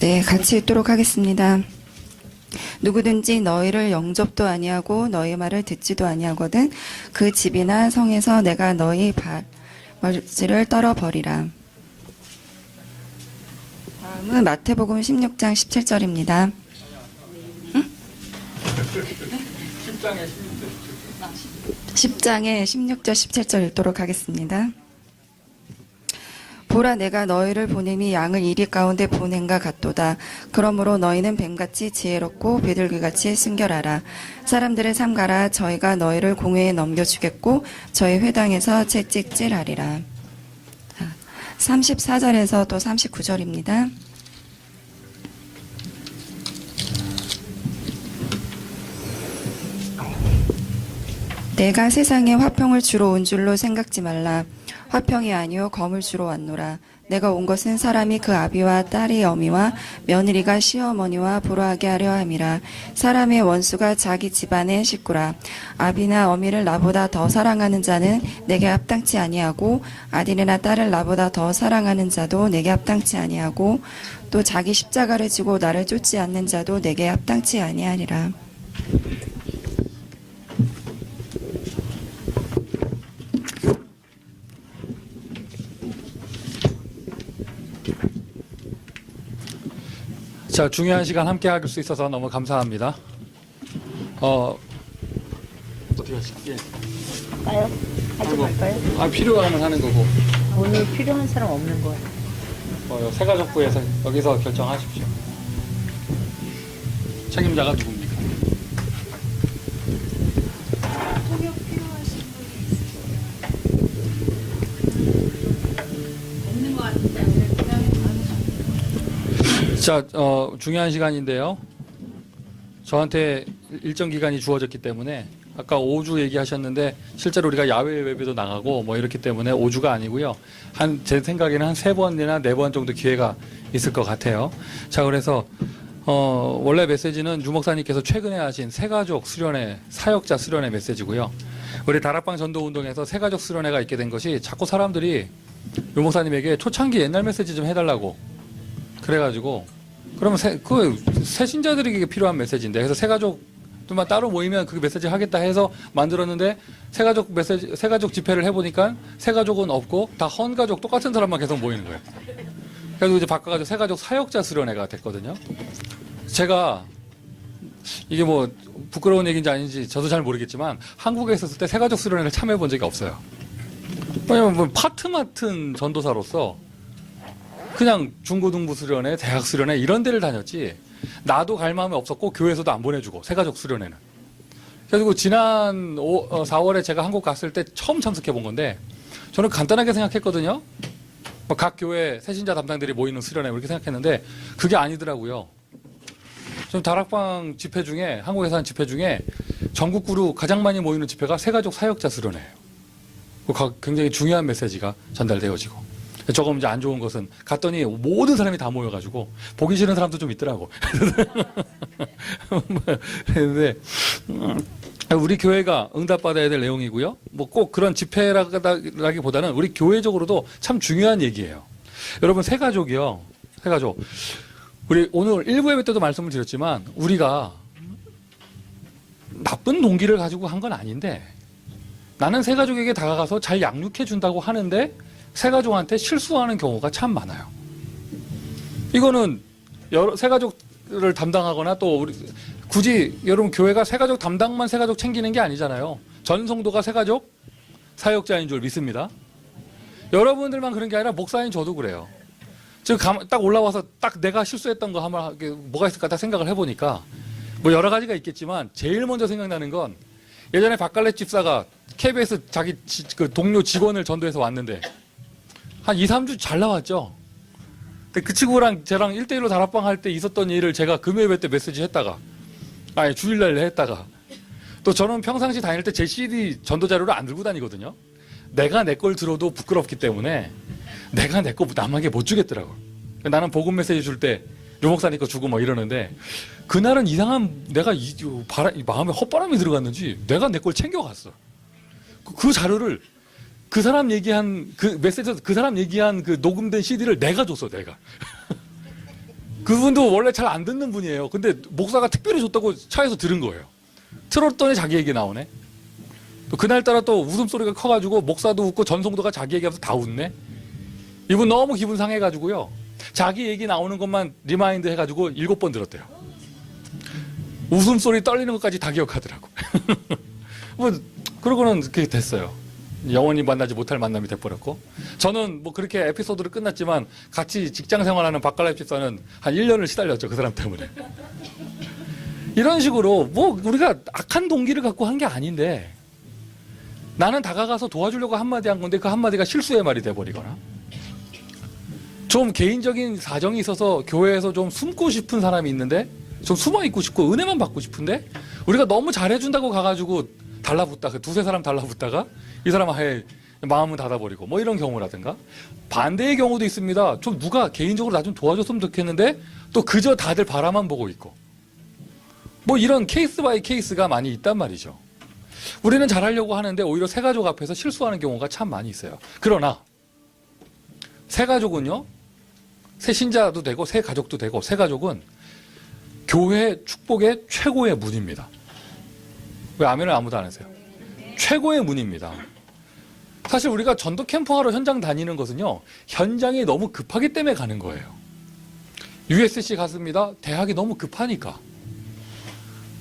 네, 같이 읽도록 하겠습니다. 누구든지 너희를 영접도 아니하고 너희 말을 듣지도 아니하거든 그 집이나 성에서 내가 너희 발벌지를 떨어버리라. 다음은 마태복음 16장 17절입니다. 10장의 16절 17절 읽도록 하겠습니다. 보라 내가 너희를 보냄이 양을 이리 가운데 보냄과 같도다. 그러므로 너희는 뱀같이 지혜롭고 비둘기같이 순결하라. 사람들의 삼가라. 저희가 너희를 공회에 넘겨주겠고 저희 회당에서 채찍질하리라. 34절에서 또 39절입니다. 내가 세상에 화평을 주러 온 줄로 생각지 말라. 화평이 아니요 검을 주러 왔노라. 내가 온 것은 사람이 그 아비와 딸이 어미와 며느리가 시어머니와 보러하게 하려 함이라. 사람의 원수가 자기 집안의 식구라. 아비나 어미를 나보다 더 사랑하는 자는 내게 합당치 아니하고 아들이나 딸을 나보다 더 사랑하는 자도 내게 합당치 아니하고 또 자기 십자가를 지고 나를 쫓지 않는 자도 내게 합당치 아니하리라. 자, 중요한 시간 함께 할 수 있어서 너무 감사합니다. 어떻게 하실게? 까요? 하지 말까요? 필요하면 하는 거고. 오늘 필요한 사람 없는 거예요. 새가족부에서 여기서 결정하십시오. 책임자가 누굽니까? 통역 필요하신 분이 없는 것 같은데 자, 중요한 시간인데요. 저한테 일정 기간이 주어졌기 때문에 아까 5주 얘기하셨는데 실제로 우리가 야외 예배도 나가고 뭐 이렇기 때문에 5주가 아니고요. 제 생각에는 한 3번이나 4번 정도 기회가 있을 것 같아요. 자, 그래서 원래 메시지는 유 목사님께서 최근에 하신 새가족 수련회, 사역자 수련회 메시지고요. 우리 다락방 전도 운동에서 새가족 수련회가 있게 된 것이 자꾸 사람들이 유 목사님에게 초창기 옛날 메시지 좀 해달라고 그래가지고 그러면 새신자들에게 필요한 메시지인데 그래서 새가족들만 따로 모이면 그 메시지 하겠다 해서 만들었는데 새가족 집회를 해보니까 새가족은 없고 다 헌가족 똑같은 사람만 계속 모이는 거예요. 그래서 이제 바꿔가지고 새가족 사역자 수련회가 됐거든요. 제가 이게 뭐 부끄러운 얘기인지 아닌지 저도 잘 모르겠지만 한국에 있었을 때 새가족 수련회를 참여해 본 적이 없어요. 왜냐면 뭐 파트 맡은 전도사로서 그냥 중고등부 수련회, 대학 수련회 이런 데를 다녔지 나도 갈 마음이 없었고 교회에서도 안 보내주고 새가족 수련회는. 그래서 지난 4월에 제가 한국 갔을 때 처음 참석해 본 건데 저는 간단하게 생각했거든요. 각 교회 새신자 담당들이 모이는 수련회 이렇게 생각했는데 그게 아니더라고요. 좀 다락방 집회 중에 한국에서 한 집회 중에 전국구로 가장 많이 모이는 집회가 새가족 사역자 수련회예요. 굉장히 중요한 메시지가 전달되어지고. 조금 이제 안 좋은 것은 갔더니 모든 사람이 다 모여가지고 보기 싫은 사람도 좀 있더라고. 그런데 우리 교회가 응답받아야 될 내용이고요. 뭐 꼭 그런 집회라기보다는 우리 교회적으로도 참 중요한 얘기예요. 여러분 새가족이요. 새가족. 우리 오늘 1부 예배 때도 말씀을 드렸지만 우리가 나쁜 동기를 가지고 한 건 아닌데 나는 새가족에게 다가가서 잘 양육해 준다고 하는데 새가족한테 실수하는 경우가 참 많아요. 이거는 새가족을 담당하거나 또 굳이 여러분 교회가 새가족 담당만 새가족 챙기는 게 아니잖아요. 전 성도가 새가족 사역자인 줄 믿습니다. 여러분들만 그런 게 아니라 목사인 저도 그래요. 지금 딱 올라와서 딱 내가 실수했던 거 하면 뭐가 있을까 딱 생각을 해보니까 뭐 여러 가지가 있겠지만 제일 먼저 생각나는 건 예전에 박갈래 집사가 KBS 자기 그 동료 직원을 전도해서 왔는데 한 2, 3주 잘 나왔죠. 근데 그 친구랑 저랑 1대1로 다락방 할 때 있었던 일을 제가 금요일 때 메시지 했다가 주일날 했다가 또 저는 평상시 다닐 때 제 CD 전도 자료를 안 들고 다니거든요. 내가 내 걸 들어도 부끄럽기 때문에 내가 내 거 남에게 못 주겠더라고. 나는 복음 메시지 줄 때 유 목사님 거 주고 뭐 이러는데 그날은 이상한 내가 마음에 헛바람이 들어갔는지 내가 내 걸 챙겨갔어. 그 자료를 그 사람 얘기한 그 메시지에서 그 사람 얘기한 그 녹음된 CD를 내가 줬어, 내가. 그분도 원래 잘 안 듣는 분이에요. 근데 목사가 특별히 줬다고 차에서 들은 거예요. 틀었더니 자기 얘기 나오네. 또 그날따라 또 웃음소리가 커가지고 목사도 웃고 전송도가 자기 얘기하면서 다 웃네. 이분 너무 기분 상해가지고요. 자기 얘기 나오는 것만 리마인드 해가지고 7번 들었대요. 웃음소리 떨리는 것까지 다 기억하더라고. 뭐 그러고는 그렇게 됐어요. 영원히 만나지 못할 만남이 돼버렸고, 저는 뭐 그렇게 에피소드로 끝났지만 같이 직장 생활하는 박갈라 집사는 한 1년을 시달렸죠. 그 사람 때문에. 이런 식으로 뭐 우리가 악한 동기를 갖고 한 게 아닌데 나는 다가가서 도와주려고 한마디 한 건데 그 한마디가 실수의 말이 돼버리거나, 좀 개인적인 사정이 있어서 교회에서 좀 숨고 싶은 사람이 있는데 좀 숨어 있고 싶고 은혜만 받고 싶은데 우리가 너무 잘해준다고 가가지고 달라붙다가 두세 사람 달라붙다가 이 사람 아예 마음은 닫아버리고 뭐 이런 경우라든가, 반대의 경우도 있습니다. 좀 누가 개인적으로 나 좀 도와줬으면 좋겠는데 또 그저 다들 바라만 보고 있고, 뭐 이런 케이스 바이 케이스가 많이 있단 말이죠. 우리는 잘하려고 하는데 오히려 새가족 앞에서 실수하는 경우가 참 많이 있어요. 그러나 새가족은요, 새신자도 되고 새가족도 되고 새가족은 교회 축복의 최고의 문입니다. 왜 아멘을 아무도 안 하세요? 최고의 문입니다. 사실 우리가 전도 캠프하러 현장 다니는 것은요, 현장이 너무 급하기 때문에 가는 거예요. USC 갔습니다. 대학이 너무 급하니까.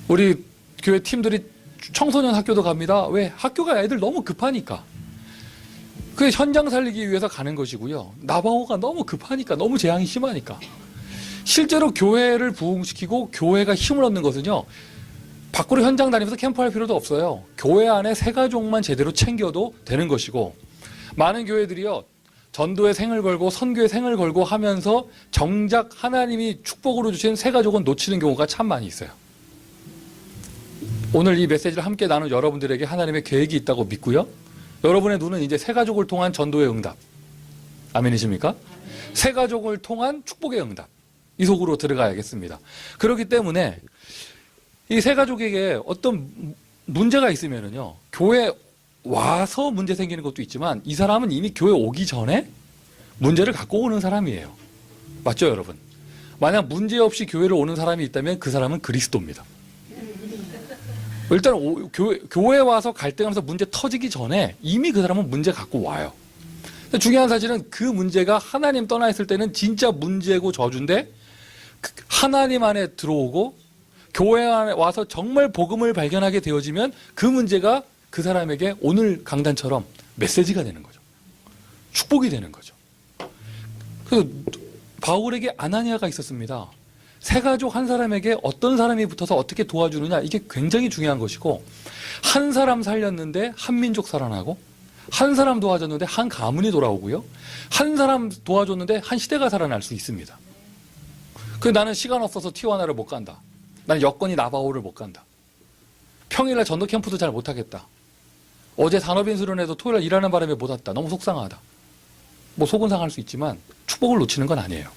우리 교회 팀들이 청소년 학교도 갑니다. 왜? 학교가 애들 너무 급하니까. 그 현장 살리기 위해서 가는 것이고요. 나바오가 너무 급하니까, 너무 재앙이 심하니까. 실제로 교회를 부흥시키고 교회가 힘을 얻는 것은요, 밖으로 현장 다니면서 캠프할 필요도 없어요. 교회 안에 새가족만 제대로 챙겨도 되는 것이고, 많은 교회들이요, 전도에 생을 걸고 선교에 생을 걸고 하면서 정작 하나님이 축복으로 주신 새가족은 놓치는 경우가 참 많이 있어요. 오늘 이 메시지를 함께 나눈 여러분들에게 하나님의 계획이 있다고 믿고요. 여러분의 눈은 이제 새가족을 통한 전도의 응답, 아멘이십니까? 새가족을 통한 축복의 응답, 이 속으로 들어가야겠습니다. 그렇기 때문에 이 새가족에게 어떤 문제가 있으면은요, 교회 와서 문제 생기는 것도 있지만 이 사람은 이미 교회 오기 전에 문제를 갖고 오는 사람이에요. 맞죠, 여러분? 만약 문제 없이 교회를 오는 사람이 있다면 그 사람은 그리스도입니다. 일단 교회 와서 갈등하면서 문제 터지기 전에 이미 그 사람은 문제 갖고 와요. 근데 중요한 사실은 그 문제가 하나님 떠나 있을 때는 진짜 문제고 저주인데, 하나님 안에 들어오고 교회 안에 와서 정말 복음을 발견하게 되어지면 그 문제가 그 사람에게 오늘 강단처럼 메시지가 되는 거죠. 축복이 되는 거죠. 그래서 바울에게 아나니아가 있었습니다. 새가족 한 사람에게 어떤 사람이 붙어서 어떻게 도와주느냐, 이게 굉장히 중요한 것이고, 한 사람 살렸는데 한 민족 살아나고, 한 사람 도와줬는데 한 가문이 돌아오고요, 한 사람 도와줬는데 한 시대가 살아날 수 있습니다. 그래서 나는 시간 없어서 티와나를 못 간다. 나는 여건이 나바오를 못 간다. 평일날 전도 캠프도 잘 못하겠다. 어제 산업인수련회도 토요일날 일하는 바람에 못 왔다. 너무 속상하다. 뭐 속은 상할 수 있지만 축복을 놓치는 건 아니에요.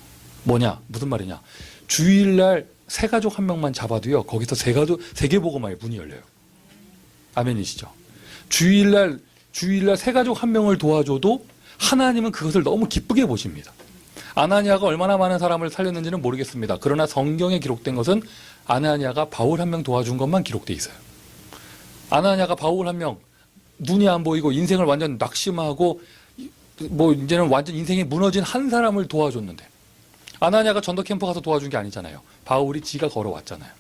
뭐냐? 무슨 말이냐? 주일날 새가족 한 명만 잡아도요, 거기서 세계복음화의 문이 열려요. 아멘이시죠? 주일날 새가족 한 명을 도와줘도 하나님은 그것을 너무 기쁘게 보십니다. 아나니아가 얼마나 많은 사람을 살렸는지는 모르겠습니다. 그러나 성경에 기록된 것은 아나니아가 바울 한 명 도와준 것만 기록돼 있어요. 아나니아가 바울 한 명, 눈이 안 보이고 인생을 완전 낙심하고 뭐 이제는 완전 인생이 무너진 한 사람을 도와줬는데, 아나니아가 전도 캠프 가서 도와준 게 아니잖아요. 바울이 지가 걸어왔잖아요.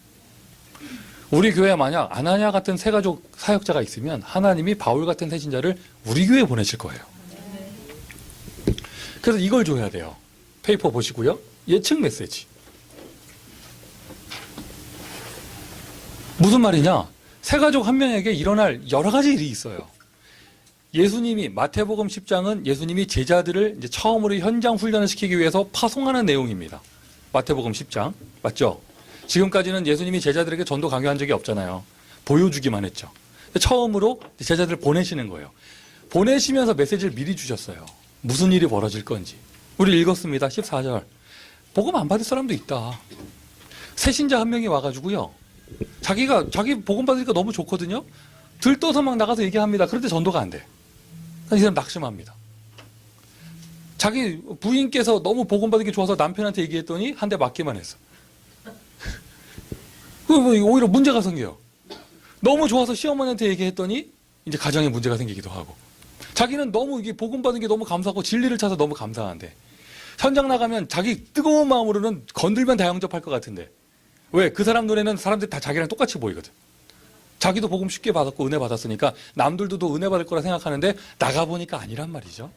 우리 교회에 만약 아나니아 같은 새가족 사역자가 있으면 하나님이 바울 같은 새신자를 우리 교회에 보내실 거예요. 그래서 이걸 줘야 돼요. 페이퍼 보시고요. 예측 메시지. 무슨 말이냐? 새가족 한 명에게 일어날 여러 가지 일이 있어요. 예수님이, 마태복음 10장은 예수님이 제자들을 이제 처음으로 현장 훈련을 시키기 위해서 파송하는 내용입니다. 마태복음 10장. 맞죠? 지금까지는 예수님이 제자들에게 전도 강요한 적이 없잖아요. 보여주기만 했죠. 처음으로 제자들을 보내시는 거예요. 보내시면서 메시지를 미리 주셨어요. 무슨 일이 벌어질 건지. 우리 읽었습니다. 14절. 복음 안 받을 사람도 있다. 새신자 한 명이 와가지고요, 자기 복음 받으니까 너무 좋거든요. 들떠서 막 나가서 얘기합니다. 그런데 전도가 안 돼. 이 사람 낙심합니다. 자기 부인께서 너무 복음받은 게 좋아서 남편한테 얘기했더니 한 대 맞기만 했어. 오히려 문제가 생겨요. 너무 좋아서 시어머니한테 얘기했더니 이제 가정에 문제가 생기기도 하고. 자기는 너무 이게 복음받은 게 너무 감사하고 진리를 찾아서 너무 감사한데 현장 나가면 자기 뜨거운 마음으로는 건들면 다 영접할 것 같은데 왜? 그 사람 눈에는 사람들이 다 자기랑 똑같이 보이거든. 자기도 복음 쉽게 받았고 은혜 받았으니까 남들도 또 은혜 받을 거라 생각하는데 나가보니까 아니란 말이죠.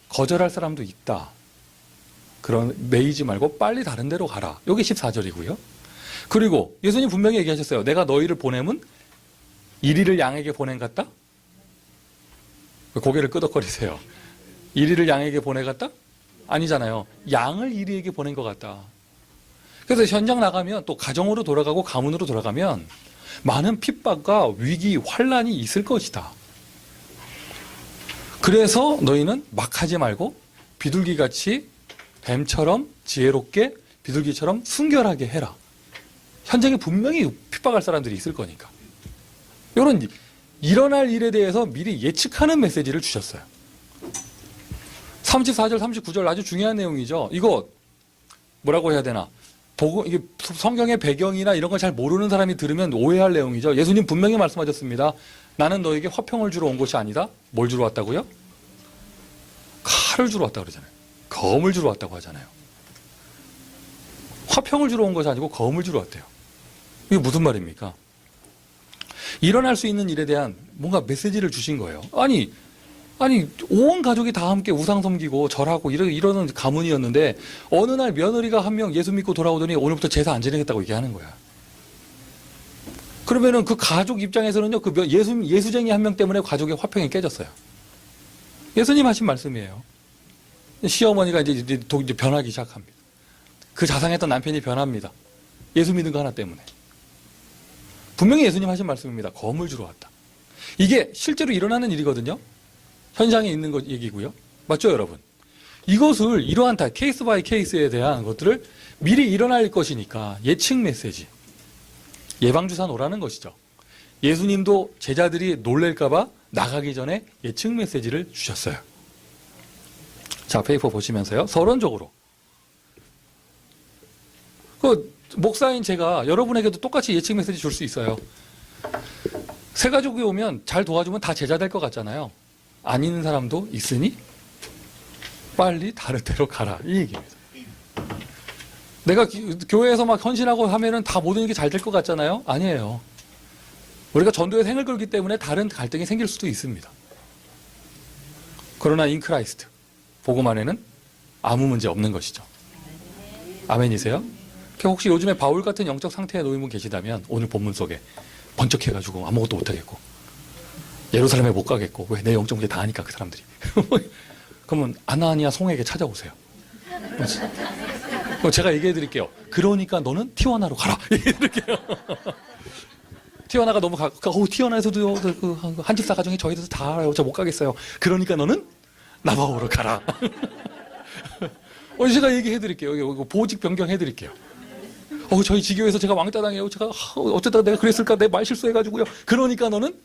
거절할 사람도 있다. 그런 매이지 말고 빨리 다른 데로 가라. 여기 14절이고요. 그리고 예수님 분명히 얘기하셨어요. 내가 너희를 보내면 이리를 양에게 보낸 같다? 고개를 끄덕거리세요. 이리를 양에게 보내갔다? 아니잖아요. 양을 이리에게 보낸 것 같다. 그래서 현장 나가면 또 가정으로 돌아가고 가문으로 돌아가면 많은 핍박과 위기, 환란이 있을 것이다. 그래서 너희는 막 하지 말고 비둘기같이 뱀처럼 지혜롭게 비둘기처럼 순결하게 해라. 현장에 분명히 핍박할 사람들이 있을 거니까. 이런 일어날 일에 대해서 미리 예측하는 메시지를 주셨어요. 34절, 39절 아주 중요한 내용이죠. 이거 뭐라고 해야 되나? 이게 성경의 배경이나 이런 걸 잘 모르는 사람이 들으면 오해할 내용이죠. 예수님 분명히 말씀하셨습니다. 나는 너에게 화평을 주러 온 것이 아니다. 뭘 주러 왔다고요? 칼을 주러 왔다고 그러잖아요. 검을 주러 왔다고 하잖아요. 화평을 주러 온 것이 아니고 검을 주러 왔대요. 이게 무슨 말입니까? 일어날 수 있는 일에 대한 뭔가 메시지를 주신 거예요. 아니 온 가족이 다 함께 우상 섬기고 절하고 이러는 가문이었는데 어느 날 며느리가 한 명 예수 믿고 돌아오더니 오늘부터 제사 안 지내겠다고 얘기하는 거야. 그러면은 그 가족 입장에서는요, 그 예수쟁이 한 명 때문에 가족의 화평이 깨졌어요. 예수님 하신 말씀이에요. 시어머니가 이제 변하기 시작합니다. 그 자상했던 남편이 변합니다. 예수 믿는 거 하나 때문에. 분명히 예수님 하신 말씀입니다. 검을 주러 왔다. 이게 실제로 일어나는 일이거든요. 현장에 있는 것 얘기고요. 맞죠, 여러분? 이것을 이러한 다 케이스 바이 케이스에 대한 것들을 미리 일어날 것이니까 예측 메시지, 예방주사 놓으라는 것이죠. 예수님도 제자들이 놀랄까봐 나가기 전에 예측 메시지를 주셨어요. 자, 페이퍼 보시면서요. 서론적으로. 목사인 제가 여러분에게도 똑같이 예측 메시지 줄 수 있어요. 새 가족이 오면 잘 도와주면 다 제자 될 것 같잖아요. 아닌 사람도 있으니 빨리 다른 데로 가라. 이 얘기입니다. 내가 교회에서 막 헌신하고 하면은 다 모든 게 잘 될 것 같잖아요. 아니에요. 우리가 전도에 생을 걸기 때문에 다른 갈등이 생길 수도 있습니다. 그러나 인 크라이스트 복음 안에는 아무 문제 없는 것이죠. 아멘이세요? 혹시 요즘에 바울 같은 영적 상태에 놓인 분 계시다면 오늘 본문 속에 번쩍해가지고 아무것도 못하겠고 예루살렘에 못 가겠고 왜 내 영적 문제 다 아니까 그 사람들이 그러면 아나니아 송에게 찾아오세요. 제가 얘기해 드릴게요. 그러니까 너는 티와나로 가라. 얘기해 드릴게요. 티와나가 너무 티와나에서도 한 집사 가정이 저희들 다 알아요. 저 못 가겠어요. 그러니까 너는 나바오로 가라. 제가 얘기해 드릴게요. 보직 변경해 드릴게요. 저희 지교에서 제가 왕따 당해요. 제가 어쩌다가 내가 그랬을까? 내 말 실수해가지고요. 그러니까 너는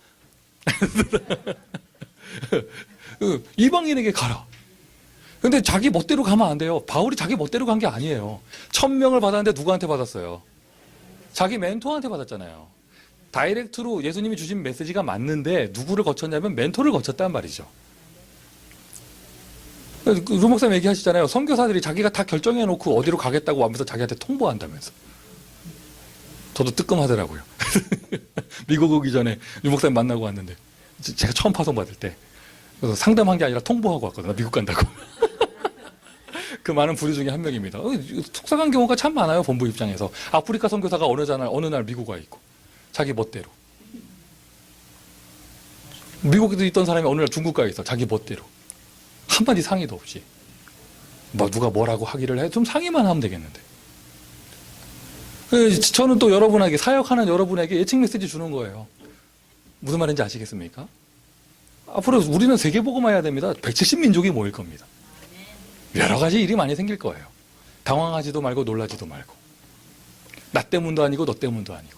이방인에게 가라. 근데 자기 멋대로 가면 안 돼요. 바울이 자기 멋대로 간 게 아니에요. 1000명을 받았는데 누구한테 받았어요? 자기 멘토한테 받았잖아요. 다이렉트로 예수님이 주신 메시지가 맞는데 누구를 거쳤냐면 멘토를 거쳤단 말이죠. 루 목사님 얘기하시잖아요. 선교사들이 자기가 다 결정해놓고 어디로 가겠다고 하면서 자기한테 통보한다면서. 저도 뜨끔하더라고요. 미국 오기 전에 루 목사님 만나고 왔는데 제가 처음 파송받을 때 그래서 상담한 게 아니라 통보하고 왔거든요. 미국 간다고. 그 많은 부류 중에 한 명입니다. 속상한 경우가 참 많아요. 본부 입장에서. 아프리카 선교사가 어느 날 미국 와 있고 자기 멋대로. 미국에도 있던 사람이 어느 날 중국 가 있어. 자기 멋대로. 한마디 상의도 없이. 누가 뭐라고 하기를 해. 좀 상의만 하면 되겠는데. 저는 또 여러분에게, 사역하는 여러분에게 예측 메시지 주는 거예요. 무슨 말인지 아시겠습니까? 앞으로 우리는 세계복음화해야 됩니다. 170민족이 모일 겁니다. 여러 가지 일이 많이 생길 거예요. 당황하지도 말고 놀라지도 말고. 나 때문도 아니고 너 때문도 아니고.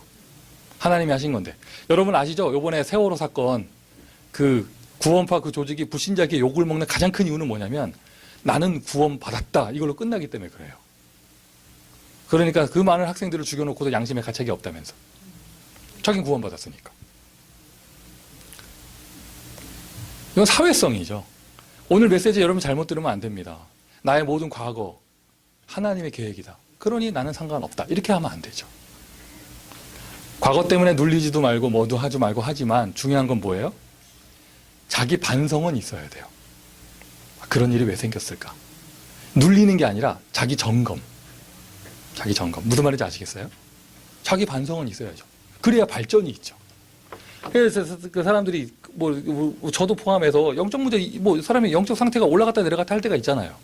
하나님이 하신 건데. 여러분 아시죠? 요번에 세월호 사건 그 구원파 그 조직이 불신자에게 욕을 먹는 가장 큰 이유는 뭐냐면 나는 구원받았다 이걸로 끝나기 때문에 그래요. 그러니까 그 많은 학생들을 죽여놓고도 양심의 가책이 없다면서. 자기는 구원받았으니까. 이건 사회성이죠. 오늘 메시지 여러분 잘못 들으면 안 됩니다. 나의 모든 과거 하나님의 계획이다. 그러니 나는 상관없다. 이렇게 하면 안 되죠. 과거 때문에 눌리지도 말고 뭐도 하지 말고 하지만 중요한 건 뭐예요? 자기 반성은 있어야 돼요. 그런 일이 왜 생겼을까? 눌리는 게 아니라 자기 점검. 자기 점검. 무슨 말인지 아시겠어요? 자기 반성은 있어야죠. 그래야 발전이 있죠. 그래서 그 사람들이 저도 포함해서 영적 문제 사람이 영적 상태가 올라갔다 내려갔다 할 때가 있잖아요.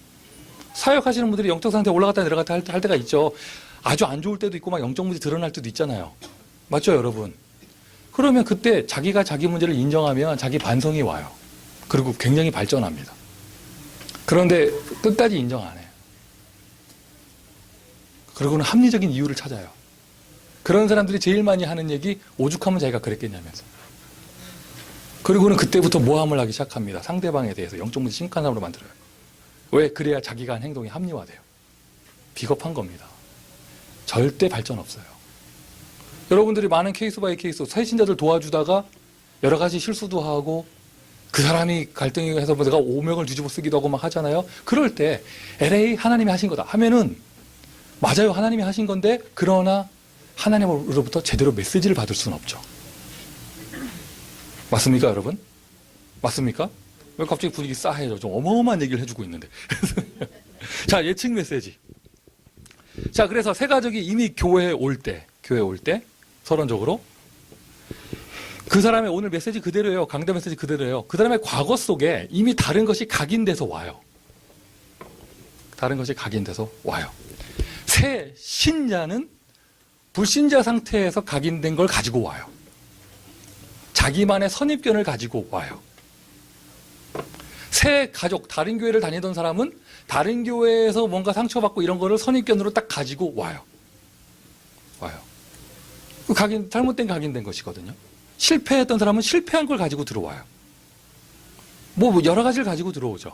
사역하시는 분들이 영적 상태 올라갔다 내려갔다 할 때가 있죠. 아주 안 좋을 때도 있고 막 영적 문제 드러날 때도 있잖아요. 맞죠, 여러분? 그러면 그때 자기가 자기 문제를 인정하면 자기 반성이 와요. 그리고 굉장히 발전합니다. 그런데 끝까지 인정 안 해요. 그리고는 합리적인 이유를 찾아요. 그런 사람들이 제일 많이 하는 얘기, 오죽하면 자기가 그랬겠냐면서. 그리고는 그때부터 모함을 하기 시작합니다. 상대방에 대해서 영적 문제 심각한 사람으로 만들어요. 왜? 그래야 자기가 한 행동이 합리화돼요. 비겁한 겁니다. 절대 발전 없어요. 여러분들이 많은 케이스 바이 케이스, 새신자들 도와주다가 여러 가지 실수도 하고 그 사람이 갈등이 해서 내가 오명을 뒤집어 쓰기도 하고 막 하잖아요. 그럴 때 LA 하나님이 하신 거다 하면은 맞아요. 하나님이 하신 건데 그러나 하나님으로부터 제대로 메시지를 받을 수는 없죠. 맞습니까, 여러분? 맞습니까? 왜 갑자기 분위기 싸해져? 좀 어마어마한 얘기를 해주고 있는데. 자, 예측 메시지. 자, 그래서 새 가족이 이미 교회에 올 때, 서론적으로 그 사람의 오늘 메시지 그대로예요. 강대 메시지 그대로예요. 그 사람의 과거 속에 이미 다른 것이 각인돼서 와요. 다른 것이 각인돼서 와요. 새 신자는 불신자 상태에서 각인된 걸 가지고 와요. 자기만의 선입견을 가지고 와요. 새 가족, 다른 교회를 다니던 사람은 다른 교회에서 뭔가 상처받고 이런 거를 선입견으로 딱 가지고 와요. 잘못된 각인된 것이거든요. 실패했던 사람은 실패한 걸 가지고 들어와요. 여러 가지를 가지고 들어오죠.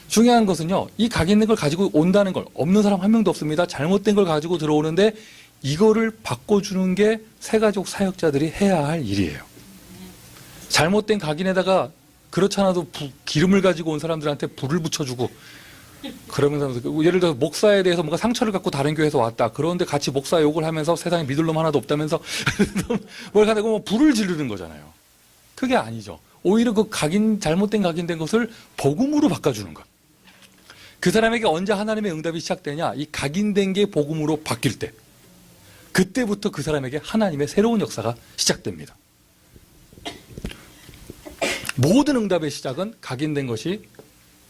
중요한 것은요, 이 각인된 걸 가지고 온다는 걸, 없는 사람 한 명도 없습니다. 잘못된 걸 가지고 들어오는데, 이거를 바꿔주는 게 새가족 사역자들이 해야 할 일이에요. 잘못된 각인에다가, 그렇지 않아도 기름을 가지고 온 사람들한테 불을 붙여주고, 그러면서, 예를 들어서 목사에 대해서 뭔가 상처를 갖고 다른 교회에서 왔다. 그런데 같이 목사 욕을 하면서 세상에 믿을 놈 하나도 없다면서, 뭘 가지고 불을 지르는 거잖아요. 그게 아니죠. 오히려 그 잘못된 각인된 것을 복음으로 바꿔주는 것. 그 사람에게 언제 하나님의 응답이 시작되냐? 이 각인된 게 복음으로 바뀔 때. 그때부터 그 사람에게 하나님의 새로운 역사가 시작됩니다. 모든 응답의 시작은 각인된 것이,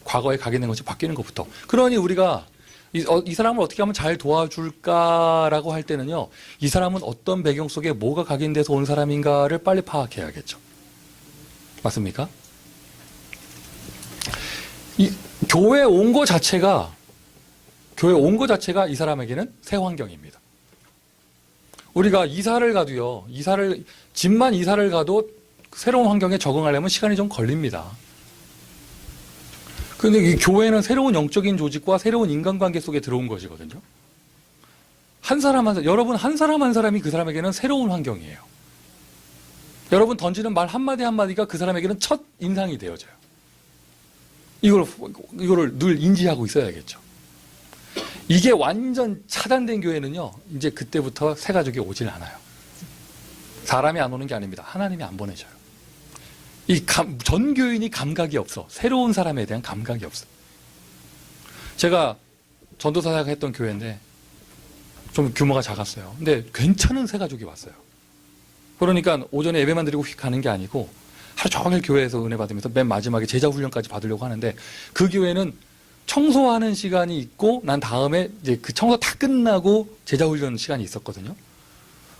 과거에 각인된 것이 바뀌는 것부터. 그러니 우리가 이 사람을 어떻게 하면 잘 도와줄까라고 할 때는요, 이 사람은 어떤 배경 속에 뭐가 각인돼서 온 사람인가를 빨리 파악해야겠죠. 맞습니까? 교회에 온 거 자체가 이 사람에게는 새 환경입니다. 우리가 이사를 가도요, 집만 이사를 가도 새로운 환경에 적응하려면 시간이 좀 걸립니다. 그런데 이 교회는 새로운 영적인 조직과 새로운 인간관계 속에 들어온 것이거든요. 여러분 한 사람 한 사람이 그 사람에게는 새로운 환경이에요. 여러분 던지는 말 한마디 한마디가 그 사람에게는 첫 인상이 되어져요. 이거를 늘 인지하고 있어야겠죠. 이게 완전 차단된 교회는요, 이제 그때부터 새 가족이 오질 않아요. 사람이 안 오는 게 아닙니다. 하나님이 안 보내줘요. 전 교인이 감각이 없어. 새로운 사람에 대한 감각이 없어. 제가 전도사 사역했던 교회인데, 좀 규모가 작았어요. 근데 괜찮은 새 가족이 왔어요. 그러니까 오전에 예배만 드리고 휙 가는 게 아니고, 하루 종일 교회에서 은혜 받으면서 맨 마지막에 제자 훈련까지 받으려고 하는데, 그 교회는 청소하는 시간이 있고 난 다음에 이제 그 청소 다 끝나고 제자 훈련 시간이 있었거든요.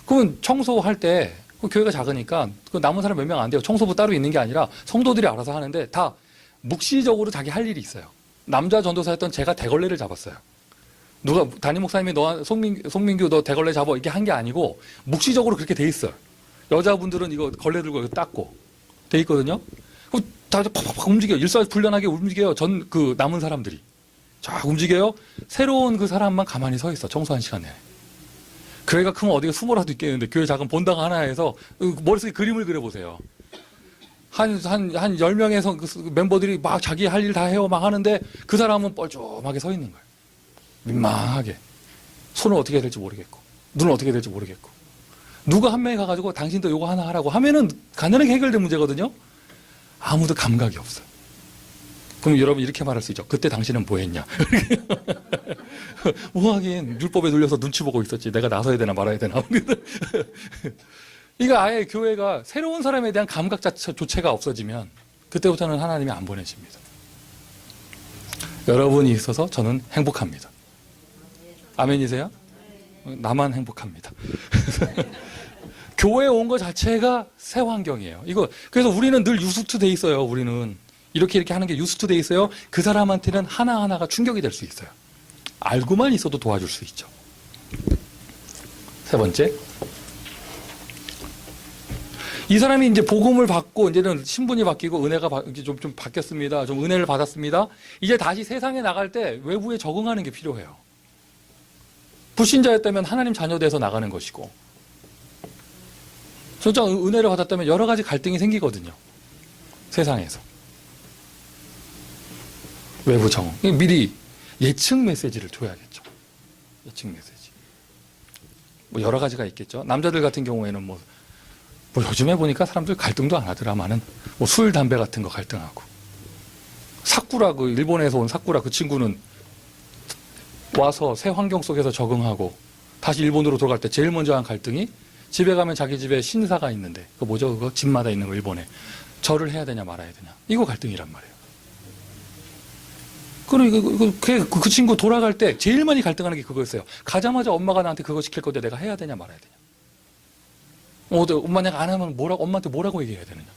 그러면 청소할 때 그 교회가 작으니까 그 남은 사람 몇 명 안 돼요. 청소부 따로 있는 게 아니라 성도들이 알아서 하는데 다 묵시적으로 자기 할 일이 있어요. 남자 전도사였던 제가 대걸레를 잡았어요. 담임 목사님이 송민규 너 대걸레 잡아 이렇게 한 게 아니고 묵시적으로 그렇게 돼 있어요. 여자분들은 이거 걸레 들고 닦고 돼 있거든요. 다 팍팍팍 움직여. 일사불란하게 움직여요. 그 남은 사람들이. 쫙 움직여요. 새로운 그 사람만 가만히 서 있어. 청소한 시간 내에. 교회가 크면 어디가 숨어라도 있겠는데 교회 작은 본당 하나에서 머릿속에 그림을 그려보세요. 한 10명의 멤버들이 막 자기 할 일 다 해요. 막 하는데 그 사람은 뻘쭘하게 서 있는 거예요. 민망하게. 손을 어떻게 해야 될지 모르겠고, 눈을 어떻게 해야 될지 모르겠고. 누가 한 명이 가가지고 당신도 요거 하나 하라고 하면은 간단하게 해결된 문제거든요. 아무도 감각이 없어요. 그럼 여러분 이렇게 말할 수 있죠. 그때 당신은 뭐 했냐? 뭐 하긴 율법에 눌려서 눈치 보고 있었지. 내가 나서야 되나 말아야 되나. 이거 아예 교회가 새로운 사람에 대한 감각 조체가 없어지면 그때부터는 하나님이 안 보내십니다. 여러분이 있어서 저는 행복합니다. 아멘이세요? 나만 행복합니다. 교회에 온 것 자체가 새 환경이에요. 그래서 우리는 늘 유스트 돼 있어요. 우리는 이렇게 하는 게 유스트 돼 있어요. 그 사람한테는 하나하나가 충격이 될 수 있어요. 알고만 있어도 도와줄 수 있죠. 세 번째, 이 사람이 이제 복음을 받고 이제는 신분이 바뀌고 은혜가 좀 바뀌었습니다. 좀 은혜를 받았습니다. 이제 다시 세상에 나갈 때 외부에 적응하는 게 필요해요. 불신자였다면 하나님 자녀 돼서 나가는 것이고, 진짜 은혜를 받았다면 여러 가지 갈등이 생기거든요. 세상에서. 외부 적응. 미리 예측 메시지를 줘야겠죠. 예측 메시지. 뭐 여러 가지가 있겠죠. 남자들 같은 경우에는 뭐 요즘에 보니까 사람들 갈등도 안 하더라마는 뭐 술, 담배 같은 거 갈등하고. 사쿠라, 일본에서 온 사쿠라 그 친구는 와서 새 환경 속에서 적응하고 다시 일본으로 돌아갈 때 제일 먼저 한 갈등이 집에 가면 자기 집에 신사가 있는데 그거 집마다 있는 거 일본에 절을 해야 되냐 말아야 되냐 이거 갈등이란 말이에요. 그리고 그 친구 돌아갈 때 제일 많이 갈등하는 게 그거였어요. 가자마자 엄마가 나한테 그거 시킬 건데 내가 해야 되냐 말아야 되냐. 엄마 내가 안 하면 엄마한테 뭐라고 얘기해야 되느냐.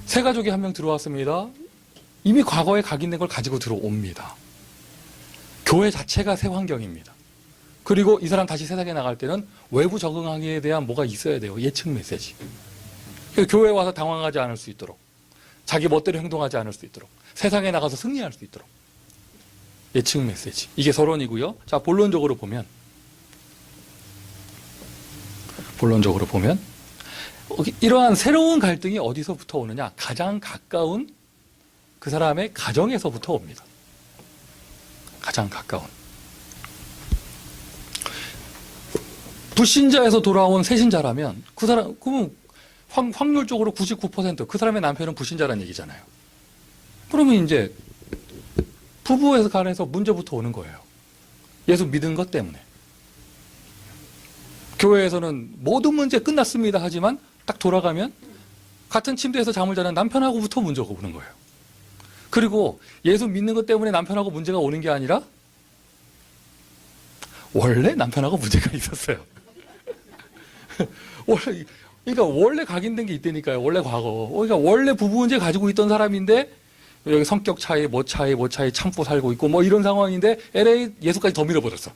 새 가족이 한 명 들어왔습니다. 이미 과거에 각인된 걸 가지고 들어옵니다. 교회 자체가 새 환경입니다. 그리고 이 사람 다시 세상에 나갈 때는 외부 적응하기에 대한 뭐가 있어야 돼요. 예측 메시지. 교회에 와서 당황하지 않을 수 있도록, 자기 멋대로 행동하지 않을 수 있도록, 세상에 나가서 승리할 수 있도록 예측 메시지. 이게 서론이고요. 자, 본론적으로 보면 이러한 새로운 갈등이 어디서부터 오느냐? 가장 가까운 그 사람의 가정에서부터 옵니다. 가장 가까운. 불신자에서 돌아온 새신자라면 그러면 확률적으로 99% 그 사람의 남편은 불신자라는 얘기잖아요. 그러면 이제 부부에서 간에서 문제부터 오는 거예요. 예수 믿은 것 때문에. 교회에서는 모든 문제 끝났습니다 하지만 딱 돌아가면 같은 침대에서 잠을 자는 남편하고부터 문제가 오는 거예요. 그리고 예수 믿는 것 때문에 남편하고 문제가 오는 게 아니라 원래 남편하고 문제가 있었어요. 그러니까 원래 각인된 게 있다니까요. 원래 과거. 그러니까 원래 부부 문제 가지고 있던 사람인데 여기 성격 차이, 뭐 차이 참고 살고 있고 뭐 이런 상황인데 LA 예수까지 더 밀어버렸어.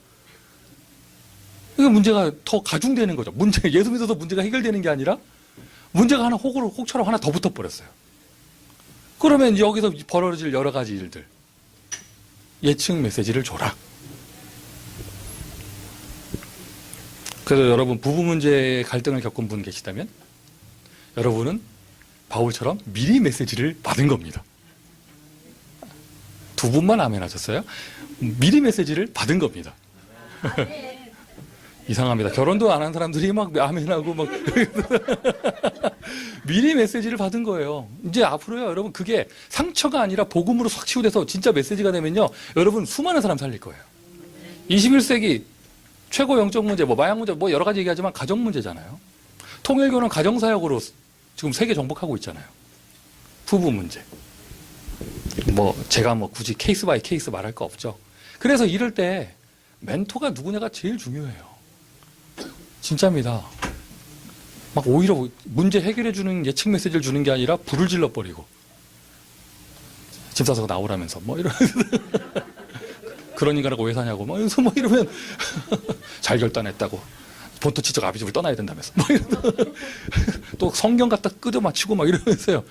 이게 문제가 더 가중되는 거죠. 예수 믿어서 문제가 해결되는 게 아니라 문제가 하나 혹처럼 하나 더 붙어버렸어요. 그러면 여기서 벌어질 여러 가지 일들. 예측 메시지를 줘라. 그래서 여러분 부부 문제에 갈등을 겪은 분 계시다면 여러분은 바울처럼 미리 메시지를 받은 겁니다. 두 분만 아멘 하셨어요? 미리 메시지를 받은 겁니다. 이상합니다. 결혼도 안 한 사람들이 막 아멘하고 막 미리 메시지를 받은 거예요. 이제 앞으로요, 여러분 그게 상처가 아니라 복음으로 확 치유돼서 진짜 메시지가 되면요, 여러분 수많은 사람 살릴 거예요. 21세기 최고 영적 문제, 뭐 마약 문제, 뭐 여러 가지 얘기하지만 가정 문제잖아요. 통일교는 가정사역으로 지금 세계 정복하고 있잖아요. 부부 문제. 뭐 제가 뭐 굳이 케이스 바이 케이스 말할 거 없죠. 그래서 이럴 때 멘토가 누구냐가 제일 중요해요. 진짜입니다. 막 오히려 문제 해결해주는 예측 메시지를 주는 게 아니라 불을 질러버리고 집 사서 나오라면서 뭐 이러면서 그런 인간하고 왜 사냐고 뭐 이러면 잘 결단했다고 본토 치적 아비집을 떠나야 된다면서 뭐 또 성경 갖다 끄덕맞추고 막 이러면서요.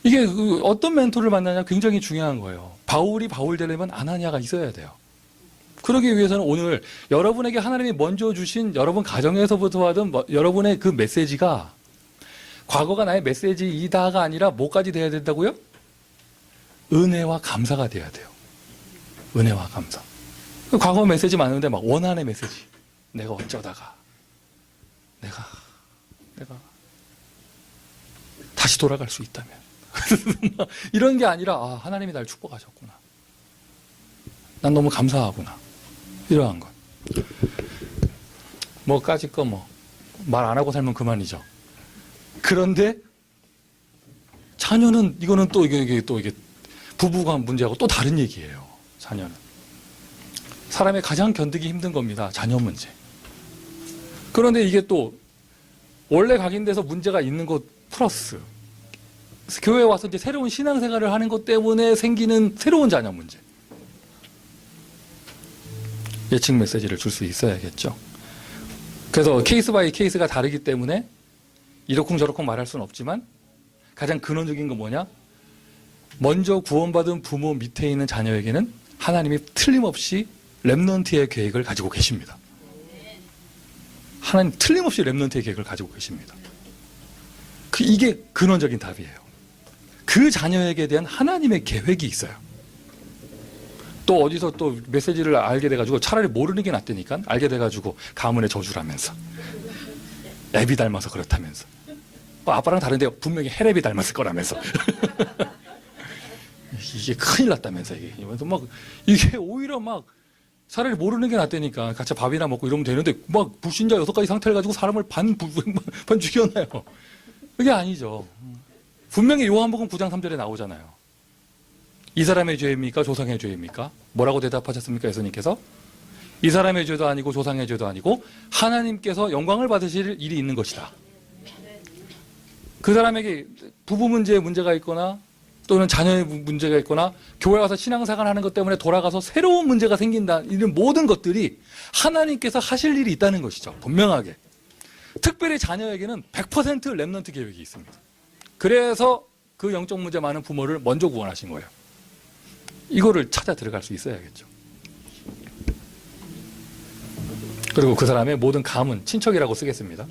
이게 어떤 멘토를 만나냐 굉장히 중요한 거예요. 바울이 바울 되려면 아나니아가 있어야 돼요. 그러기 위해서는 오늘 여러분에게 하나님이 먼저 주신 여러분 가정에서부터 하던 여러분의 그 메시지가 과거가 나의 메시지이다가 아니라 뭐까지 돼야 된다고요? 은혜와 감사가 돼야 돼요. 은혜와 감사. 과거 메시지 많은데 막 원한의 메시지. 내가 어쩌다가 내가 다시 돌아갈 수 있다면 이런 게 아니라 하나님이 날 축복하셨구나. 난 너무 감사하구나. 이러한 것. 뭐까짓 거 말 안 하고 살면 그만이죠. 그런데 자녀는 이거는 또 이게 부부간 문제하고 또 다른 얘기예요. 자녀는 사람의 가장 견디기 힘든 겁니다. 자녀 문제. 그런데 이게 또 원래 각인돼서 문제가 있는 것 플러스 교회에 와서 이제 새로운 신앙생활을 하는 것 때문에 생기는 새로운 자녀 문제. 예측 메시지를 줄 수 있어야겠죠. 그래서 케이스 바이 케이스가 다르기 때문에 이러쿵저러쿵 말할 수는 없지만 가장 근원적인 건 뭐냐? 먼저 구원받은 부모 밑에 있는 자녀에게는 하나님이 틀림없이 렘넌트의 계획을 가지고 계십니다. 하나님 틀림없이 렘넌트의 계획을 가지고 계십니다. 이게 근원적인 답이에요. 그 자녀에게 대한 하나님의 계획이 있어요. 또 어디서 또 메시지를 알게 돼가지고 차라리 모르는 게 낫다니까 알게 돼가지고 가문의 저주라면서 애비 닮아서 그렇다면서 아빠랑 다른데 분명히 헤레비 닮았을 거라면서 이게 큰일 났다면서 이게 오히려 막 차라리 모르는 게 낫다니까 같이 밥이나 먹고 이러면 되는데 막 불신자 6가지 상태를 가지고 사람을 반 죽여놔요. 그게 아니죠. 분명히 요한복음 9장 3절에 나오잖아요. 이 사람의 죄입니까? 조상의 죄입니까? 뭐라고 대답하셨습니까? 예수님께서 이 사람의 죄도 아니고 조상의 죄도 아니고 하나님께서 영광을 받으실 일이 있는 것이다. 그 사람에게 부부 문제에 문제가 있거나 또는 자녀의 문제가 있거나 교회 와서 신앙생활 하는 것 때문에 돌아가서 새로운 문제가 생긴다. 이런 모든 것들이 하나님께서 하실 일이 있다는 것이죠. 분명하게. 특별히 자녀에게는 100% 렘넌트 계획이 있습니다. 그래서 그 영적 문제 많은 부모를 먼저 구원하신 거예요. 이거를 찾아 들어갈 수 있어야겠죠. 그리고 그 사람의 모든 가문, 친척이라고 쓰겠습니다.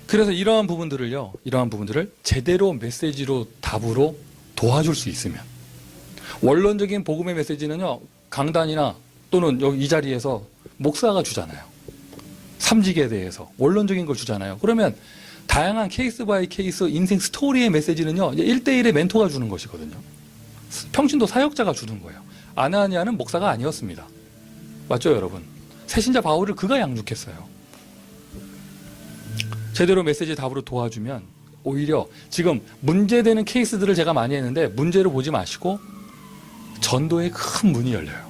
그래서 이러한 부분들을 제대로 메시지로 답으로 도와줄 수 있으면 원론적인 복음의 메시지는요 강단이나 또는 여기 이 자리에서 목사가 주잖아요. 삼직에 대해서 원론적인 걸 주잖아요. 그러면 다양한 케이스 바이 케이스 인생 스토리의 메시지는요 1대1의 멘토가 주는 것이거든요. 평신도 사역자가 주는 거예요. 아나니아는 목사가 아니었습니다. 맞죠 여러분? 새신자 바울을 그가 양육했어요. 제대로 메시지 답으로 도와주면 오히려 지금 문제되는 케이스들을 제가 많이 했는데 문제를 보지 마시고 전도에 큰 문이 열려요.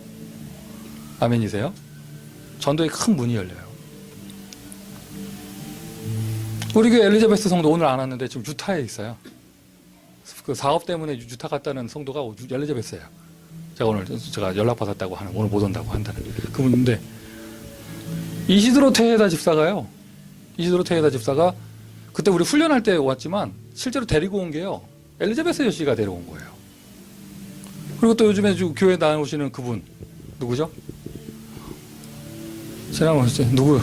아멘이세요? 전도에 큰 문이 열려요. 우리 교회 엘리자베스 성도 오늘 안 왔는데 지금 유타에 있어요. 그 사업 때문에 유타 갔다는 성도가 엘리자베스예요. 제가 연락받았다고 하는 오늘 못 온다고 한다는 그분인데 이시드로 테헤다 집사가요. 이시드로 테헤다 집사가 그때 우리 훈련할 때 왔지만 실제로 데리고 온 게요. 엘리자베스 여씨가 데려온 거예요. 그리고 또 요즘에 교회 나오시는 그분 누구죠? 지난번 누구?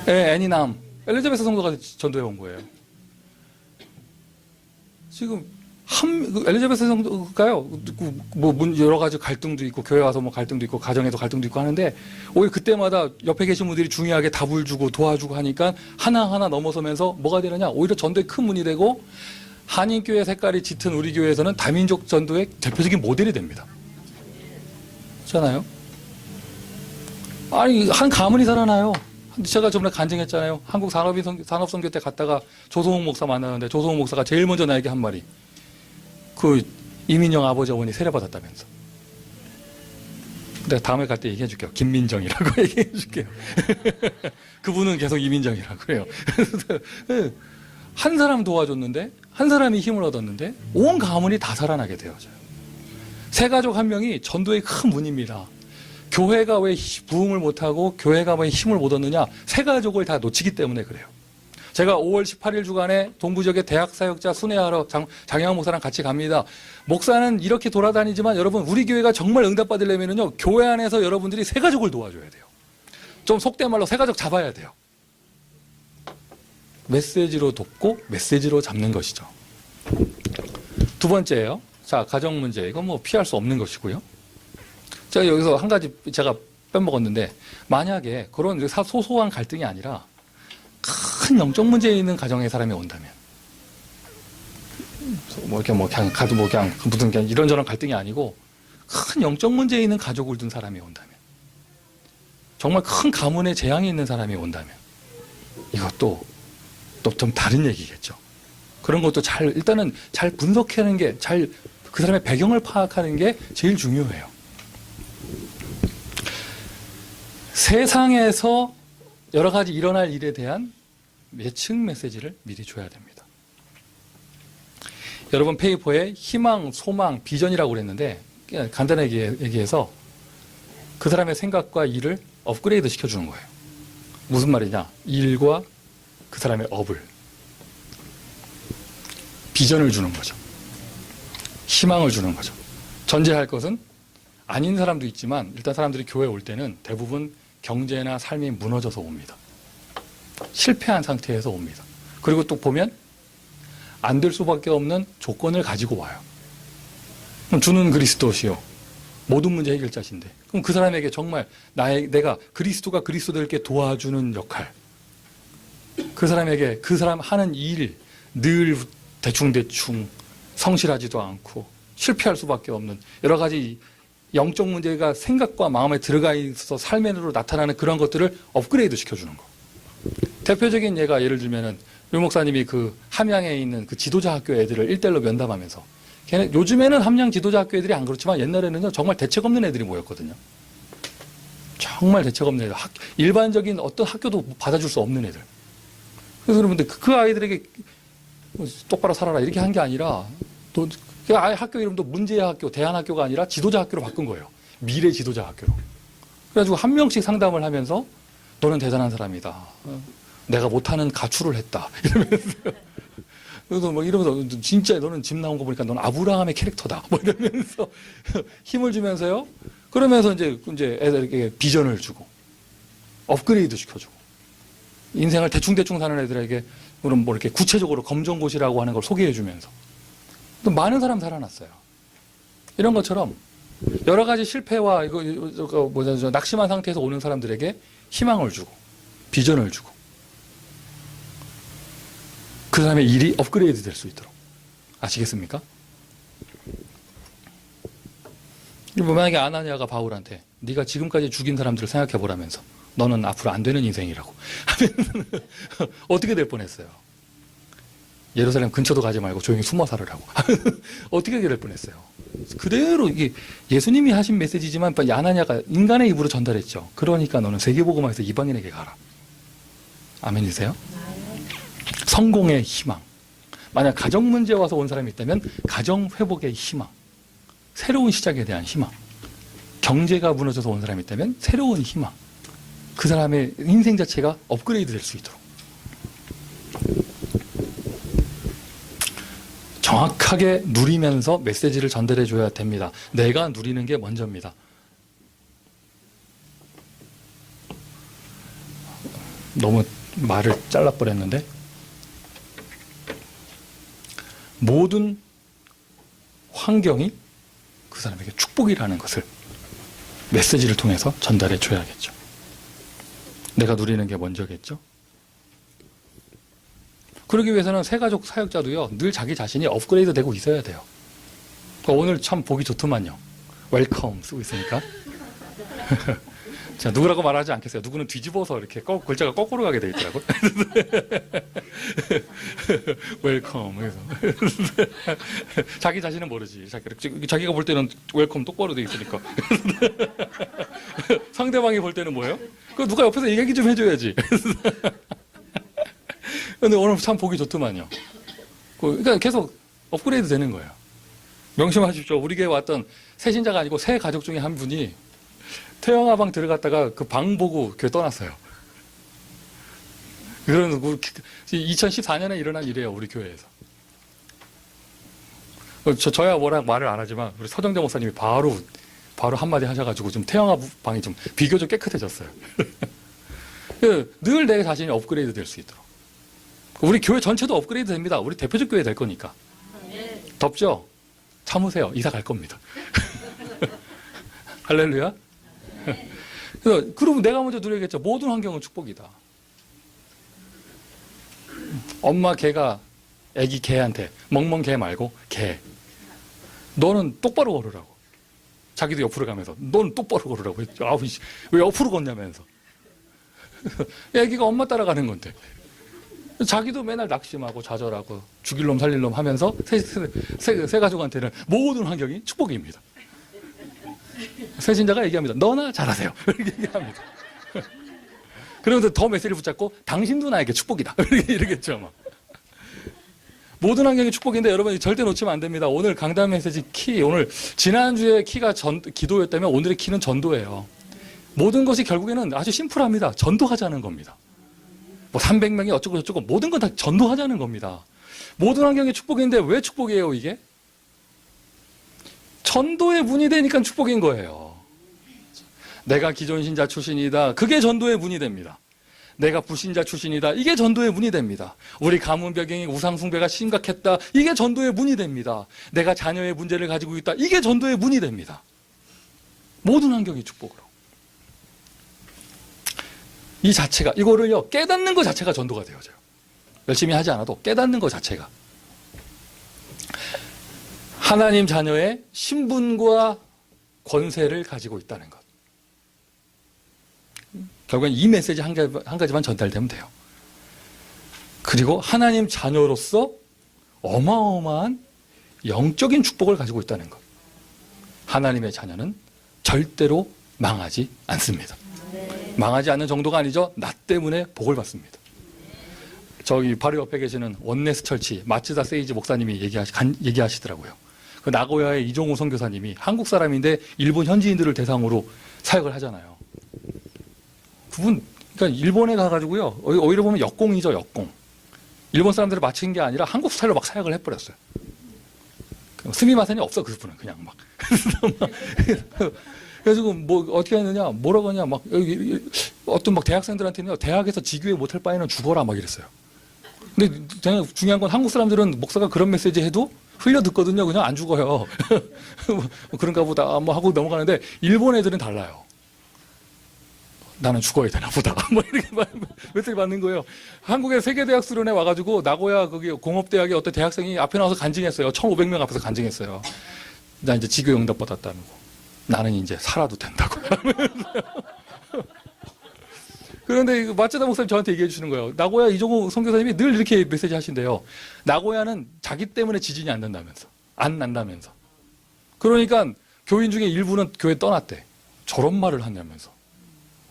애니남 엘리자베스 성도가 전도해 온 거예요. 지금 엘리자베스 성도가요, 여러 가지 갈등도 있고, 교회 와서 갈등도 있고, 가정에도 갈등도 있고 하는데, 오히려 그때마다 옆에 계신 분들이 중요하게 답을 주고 도와주고 하니까 하나하나 넘어서면서 뭐가 되느냐, 오히려 전도에 큰 문이 되고, 한인교회 색깔이 짙은 우리 교회에서는 다민족 전도의 대표적인 모델이 됩니다. 그렇잖아요? 아니, 한 가문이 살아나요. 제가 저번에 간증했잖아요. 한국 산업선교 때 갔다가 조성욱 목사 만나는데, 조성욱 목사가 제일 먼저 나에게 한 말이, 그 이민영 아버지 어머니 세례받았다면서. 내가 다음에 갈 때 얘기해 줄게요. 김민정이라고 얘기해 줄게요. 그분은 계속 이민정이라고 해요. 한 사람 도와줬는데 한 사람이 힘을 얻었는데 온 가문이 다 살아나게 되어져요. 세 가족 한 명이 전도의 큰 문입니다. 교회가 왜 부흥을 못하고 교회가 왜 힘을 못 얻느냐? 새 가족을 다 놓치기 때문에 그래요. 제가 5월 18일 주간에 동부 지역의 대학 사역자 순회하러 장영환 목사랑 같이 갑니다. 목사는 이렇게 돌아다니지만 여러분 우리 교회가 정말 응답받으려면요 교회 안에서 여러분들이 새 가족을 도와줘야 돼요. 좀 속된 말로 새 가족 잡아야 돼요. 메시지로 돕고 메시지로 잡는 것이죠. 두 번째예요. 자, 가정 문제. 이건 뭐 피할 수 없는 것이고요. 제가 여기서 한 가지 제가 빼먹었는데 만약에 그런 소소한 갈등이 아니라 큰 영적 문제에 있는 가정의 사람이 온다면 뭐 이렇게 뭐 그냥 가도 뭐 그냥 무슨 그냥 이런저런 갈등이 아니고 큰 영적 문제에 있는 가족을 둔 사람이 온다면 정말 큰 가문의 재앙이 있는 사람이 온다면 이것도 또 좀 다른 얘기겠죠. 그런 것도 일단은 잘 분석하는 게 그 사람의 배경을 파악하는 게 제일 중요해요. 세상에서 여러 가지 일어날 일에 대한 예측 메시지를 미리 줘야 됩니다. 여러분 페이퍼에 희망, 소망, 비전이라고 그랬는데 간단하게 얘기해서 그 사람의 생각과 일을 업그레이드 시켜주는 거예요. 무슨 말이냐? 일과 그 사람의 업을 비전을 주는 거죠. 희망을 주는 거죠. 전제할 것은 아닌 사람도 있지만 일단 사람들이 교회에 올 때는 대부분 경제나 삶이 무너져서 옵니다. 실패한 상태에서 옵니다. 그리고 또 보면 안 될 수밖에 없는 조건을 가지고 와요. 그럼 주는 그리스도시요. 모든 문제 해결자신데. 그럼 그 사람에게 정말 내가 그리스도가 그리스도들께 도와주는 역할. 그 사람에게 그 사람 하는 일 늘 대충대충 성실하지도 않고 실패할 수밖에 없는 여러 가지 영적 문제가 생각과 마음에 들어가 있어서 삶으로 나타나는 그런 것들을 업그레이드 시켜주는 거. 대표적인 예를 들면은 유 목사님이 그 함양에 있는 그 지도자 학교 애들을 1대1로 면담하면서 요즘에는 함양 지도자 학교 애들이 안 그렇지만 옛날에는 정말 대책 없는 애들이 모였거든요. 정말 대책 없는 애들. 일반적인 어떤 학교도 받아줄 수 없는 애들. 그래서 여러분들 그 아이들에게 똑바로 살아라 이렇게 한 게 아니라 또 아예 학교 이름도 문제의 학교, 대안학교가 아니라 지도자 학교로 바꾼 거예요. 미래 지도자 학교로. 그래가지고 한 명씩 상담을 하면서 너는 대단한 사람이다. 내가 못하는 가출을 했다. 이러면서. 그래서 뭐 이러면서 진짜 너는 집 나온 거 보니까 넌 아브라함의 캐릭터다. 뭐 이러면서 힘을 주면서요. 그러면서 이제 애들에게 비전을 주고 업그레이드 시켜주고 인생을 대충대충 사는 애들에게 뭐 이렇게 구체적으로 검정고시라고 하는 걸 소개해 주면서 또 많은 사람 살아났어요. 이런 것처럼 여러 가지 실패와 낙심한 상태에서 오는 사람들에게 희망을 주고 비전을 주고 그 사람의 일이 업그레이드 될 수 있도록. 아시겠습니까? 만약에 아나니아가 바울한테 네가 지금까지 죽인 사람들을 생각해 보라면서 너는 앞으로 안 되는 인생이라고 하면 어떻게 될 뻔했어요? 예루살렘 근처도 가지 말고 조용히 숨어 살으라고. 어떻게 될 뻔했어요? 그대로 이게 예수님이 하신 메시지지만 아나니아가 인간의 입으로 전달했죠. 그러니까 너는 세계복음화해서 이방인에게 가라. 아멘이세요? 성공의 희망. 만약 가정 문제 와서 온 사람이 있다면 가정 회복의 희망. 새로운 시작에 대한 희망. 경제가 무너져서 온 사람이 있다면 새로운 희망. 그 사람의 인생 자체가 업그레이드 될 수 있도록. 정확하게 누리면서 메시지를 전달해 줘야 됩니다. 내가 누리는 게 먼저입니다. 너무 말을 잘라버렸는데 모든 환경이 그 사람에게 축복이라는 것을 메시지를 통해서 전달해 줘야겠죠. 내가 누리는 게 먼저겠죠. 그러기 위해서는 새가족 사역자도요 늘 자기 자신이 업그레이드 되고 있어야 돼요. 오늘 참 보기 좋더만요. 웰컴 쓰고 있으니까. 자, 누구라고 말하지 않겠어요. 누구는 뒤집어서 이렇게 글자가 거꾸로 가게 돼 있더라고요. 웰컴. 그래서 자기 자신은 모르지. 자기가 볼 때는 웰컴 똑바로 돼 있으니까. 상대방이 볼 때는 뭐예요? 그 누가 옆에서 얘기 좀 해줘야지. 근데 오늘 참 보기 좋더만요. 그러니까 계속 업그레이드 되는 거예요. 명심하십시오. 우리 교회 왔던 새 신자가 아니고 새 가족 중에 한 분이 태영아방 들어갔다가 그 방 보고 교회 떠났어요. 그런 2014년에 일어난 일이에요, 우리 교회에서. 저야 워낙 말을 안 하지만 우리 서정대 목사님이 바로 한마디 하셔가지고 좀 태영아방이 좀 비교적 깨끗해졌어요. 늘 내 자신이 업그레이드 될 수 있도록. 우리 교회 전체도 업그레이드 됩니다. 우리 대표적 교회 될 거니까. 덥죠? 참으세요. 이사 갈 겁니다. 할렐루야. 그러면 내가 먼저 누려야겠죠. 모든 환경은 축복이다. 엄마 개가 애기 개한테 멍멍 개 말고 개. 너는 똑바로 걸으라고. 자기도 옆으로 가면서 너는 똑바로 걸으라고. 아우 왜 옆으로 걷냐면서. 애기가 엄마 따라가는 건데. 자기도 맨날 낙심하고 좌절하고 죽일 놈 살릴 놈 하면서 새 가족한테는 모든 환경이 축복입니다. 새신자가 얘기합니다. 너나 잘하세요. 이렇게 얘기합니다. 그러면서 더 메시지를 붙잡고 당신도 나에게 축복이다. 이러겠죠. 막. 모든 환경이 축복인데 여러분 절대 놓치면 안 됩니다. 오늘 강단 메시지 키, 오늘 지난주에 키가 기도였다면 오늘의 키는 전도예요. 모든 것이 결국에는 아주 심플합니다. 전도하자는 겁니다. 뭐 300명이 어쩌고 저쩌고 모든 건 다 전도하자는 겁니다. 모든 환경이 축복인데 왜 축복이에요, 이게? 전도의 문이 되니까 축복인 거예요. 내가 기존 신자 출신이다. 그게 전도의 문이 됩니다. 내가 불신자 출신이다. 이게 전도의 문이 됩니다. 우리 가문 배경이 우상 숭배가 심각했다. 이게 전도의 문이 됩니다. 내가 자녀의 문제를 가지고 있다. 이게 전도의 문이 됩니다. 모든 환경이 축복으로. 이 자체가, 이거를요, 깨닫는 것 자체가 전도가 되어져요. 열심히 하지 않아도 깨닫는 것 자체가. 하나님 자녀의 신분과 권세를 가지고 있다는 것. 결국엔 이 메시지 한 가지만 전달되면 돼요. 그리고 하나님 자녀로서 어마어마한 영적인 축복을 가지고 있다는 것. 하나님의 자녀는 절대로 망하지 않습니다. 망하지 않는 정도가 아니죠. 나 때문에 복을 받습니다. 저기 바로 옆에 계시는 원네스 철치 마츠다 세이지 목사님이 얘기하시더라고요. 그 나고야의 이종호 선교사님이 한국 사람인데 일본 현지인들을 대상으로 사역을 하잖아요. 그분, 그러니까 일본에 가가지고요, 오히려 보면 역공이죠, 역공. 일본 사람들을 맞춘 게 아니라 한국 스타일로 막 사역을 해버렸어요. 스미마센이 없어, 그분은 그냥 막. 그래가지고 뭐 어떻게 했느냐, 뭐라고 하냐, 막 어떤 막 대학생들한테는 대학에서 지교회 못할 바에는 죽어라 막 이랬어요. 근데 중요한 건 한국 사람들은 목사가 그런 메시지 해도 흘려 듣거든요. 그냥 안 죽어요. 그런가 보다 뭐 하고 넘어가는데 일본 애들은 달라요. 나는 죽어야 되나 보다. 뭐 이렇게 메시지 받는 거예요. 한국의 세계대학 수련회 와가지고 나고야 거기 공업대학의 어떤 대학생이 앞에 나와서 간증했어요. 1,500명 앞에서 간증했어요. 나 이제 지교 응답 받았다는 거. 나는 이제 살아도 된다고. 그런데 마츠다 목사님 저한테 얘기해 주시는 거예요. 나고야 이종호 선교사님이 늘 이렇게 메시지 하신대요. 나고야는 자기 때문에 지진이 안 난다면서. 안 난다면서. 그러니까 교인 중에 일부는 교회 떠났대. 저런 말을 하냐면서.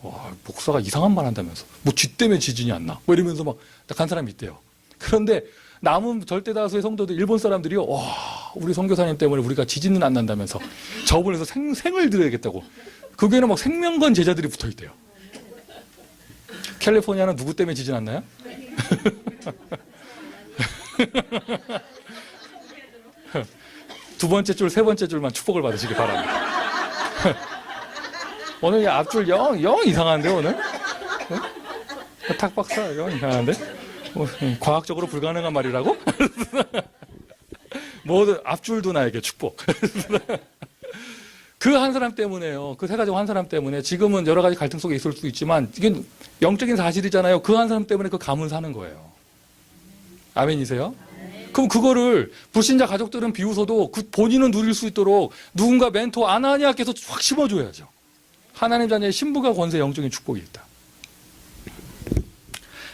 와, 목사가 이상한 말 한다면서. 뭐 쥐 때문에 지진이 안 나. 뭐 이러면서 막 간 사람이 있대요. 그런데 남은 절대 다수의 성도들, 일본 사람들이요. 와, 우리 선교사님 때문에 우리가 지진은 안 난다면서. 저분에서 생을 드려야겠다고. 그 교회는 막 생명건 제자들이 붙어 있대요. 캘리포니아는 누구 때문에 지진 안 나요? 두 번째 줄, 세 번째 줄만 축복을 받으시기 바랍니다. 오늘 앞줄 영 이상한데, 오늘? 탁 박사, 영 이상한데? 과학적으로 불가능한 말이라고? 모두 앞줄도 나에게 축복. 그 한 사람 때문에요. 그 세 가지 한 사람 때문에 지금은 여러 가지 갈등 속에 있을 수 있지만 이게 영적인 사실이잖아요. 그 한 사람 때문에 그 가문 사는 거예요. 아멘이세요? 그럼 그거를 불신자 가족들은 비웃어도 그 본인은 누릴 수 있도록 누군가 멘토 아나니아께서 확 심어줘야죠. 하나님 자녀의 신부가 권세 영적인 축복이 있다.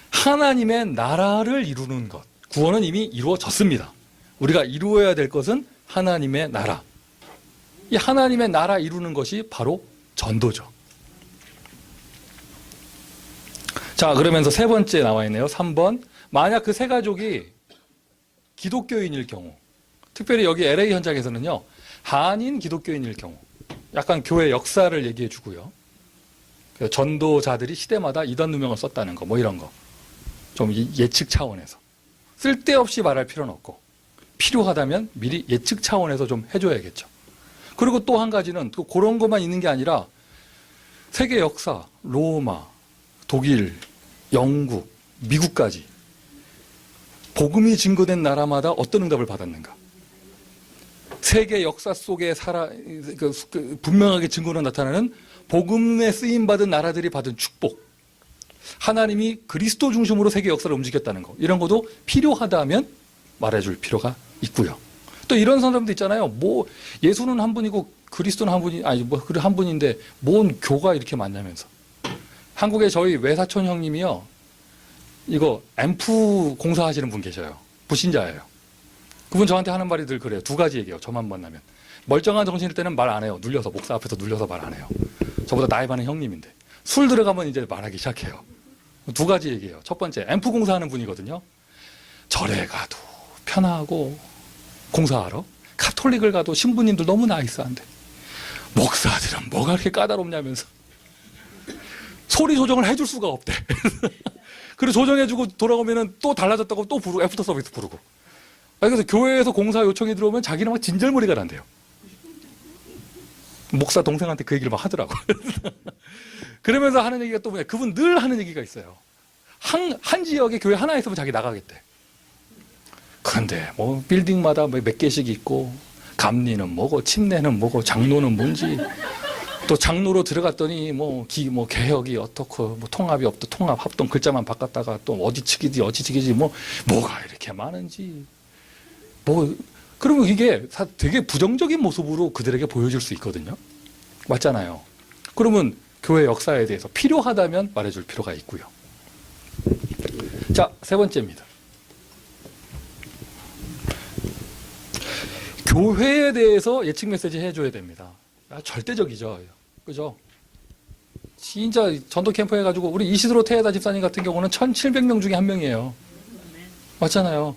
하나님의 나라를 이루는 것. 구원은 이미 이루어졌습니다. 우리가 이루어야 될 것은 하나님의 나라. 이 하나님의 나라 이루는 것이 바로 전도죠. 자, 그러면서 세 번째 나와 있네요. 3번. 만약 그 세 가족이 기독교인일 경우, 특별히 여기 LA 현장에서는요, 한인 기독교인일 경우, 약간 교회 역사를 얘기해 주고요. 그래서 전도자들이 시대마다 이단 누명을 썼다는 거, 뭐 이런 거. 좀 예측 차원에서. 쓸데없이 말할 필요는 없고, 필요하다면 미리 예측 차원에서 좀 해줘야겠죠. 그리고 또 한 가지는 또 그런 것만 있는 게 아니라 세계 역사, 로마, 독일, 영국, 미국까지 복음이 증거된 나라마다 어떤 응답을 받았는가. 세계 역사 속에 분명하게 증거로 나타나는 복음에 쓰임받은 나라들이 받은 축복. 하나님이 그리스도 중심으로 세계 역사를 움직였다는 거. 이런 것도 필요하다면 말해줄 필요가 있고요. 또 이런 사람도 있잖아요. 뭐 예수는 한 분이고 그리스도는 한 분이 아니 뭐 한 분인데 뭔 교가 이렇게 많냐면서. 한국에 저희 외사촌 형님이요. 이거 앰프 공사하시는 분 계셔요. 불신자예요. 그분 저한테 하는 말이 늘 그래요. 두 가지 얘기해요. 저만 만나면. 멀쩡한 정신일 때는 말 안 해요. 눌려서 목사 앞에서 눌려서 말 안 해요. 저보다 나이 많은 형님인데. 술 들어가면 이제 말하기 시작해요. 두 가지 얘기해요. 첫 번째, 앰프 공사하는 분이거든요. 절에 가도 편하고 공사하러. 카톨릭을 가도 신부님들 너무 나이스한데. 목사들은 뭐가 그렇게 까다롭냐면서. 소리 조정을 해줄 수가 없대. 그리고 조정해주고 돌아오면은 또 달라졌다고 또 부르고, 애프터 서비스 부르고. 그래서 교회에서 공사 요청이 들어오면 자기는 막 진절머리가 난대요. 목사 동생한테 그 얘기를 막 하더라고. 그러면서 하는 얘기가 또 뭐냐. 그분 늘 하는 얘기가 있어요. 한 지역에 교회 하나 있으면 자기 나가겠대. 그런데 뭐 빌딩마다 몇 개씩 있고, 감리는 뭐고, 침례는 뭐고, 장로는 뭔지. 또 장로로 들어갔더니 뭐 개혁이 어떻고, 뭐 통합이 없다, 통합, 합동 글자만 바꿨다가 또 어디 측이지, 어디 측이지, 뭐가 이렇게 많은지. 그러면 이게 되게 부정적인 모습으로 그들에게 보여줄 수 있거든요. 맞잖아요. 그러면 교회 역사에 대해서 필요하다면 말해줄 필요가 있고요. 자, 세 번째입니다. 교회에 대해서 예측 메시지 해줘야 됩니다. 절대적이죠. 그죠? 진짜 전도 캠프 해가지고 우리 이시드로 테에다 집사님 같은 경우는 1,700명 중에 한 명이에요. 맞잖아요.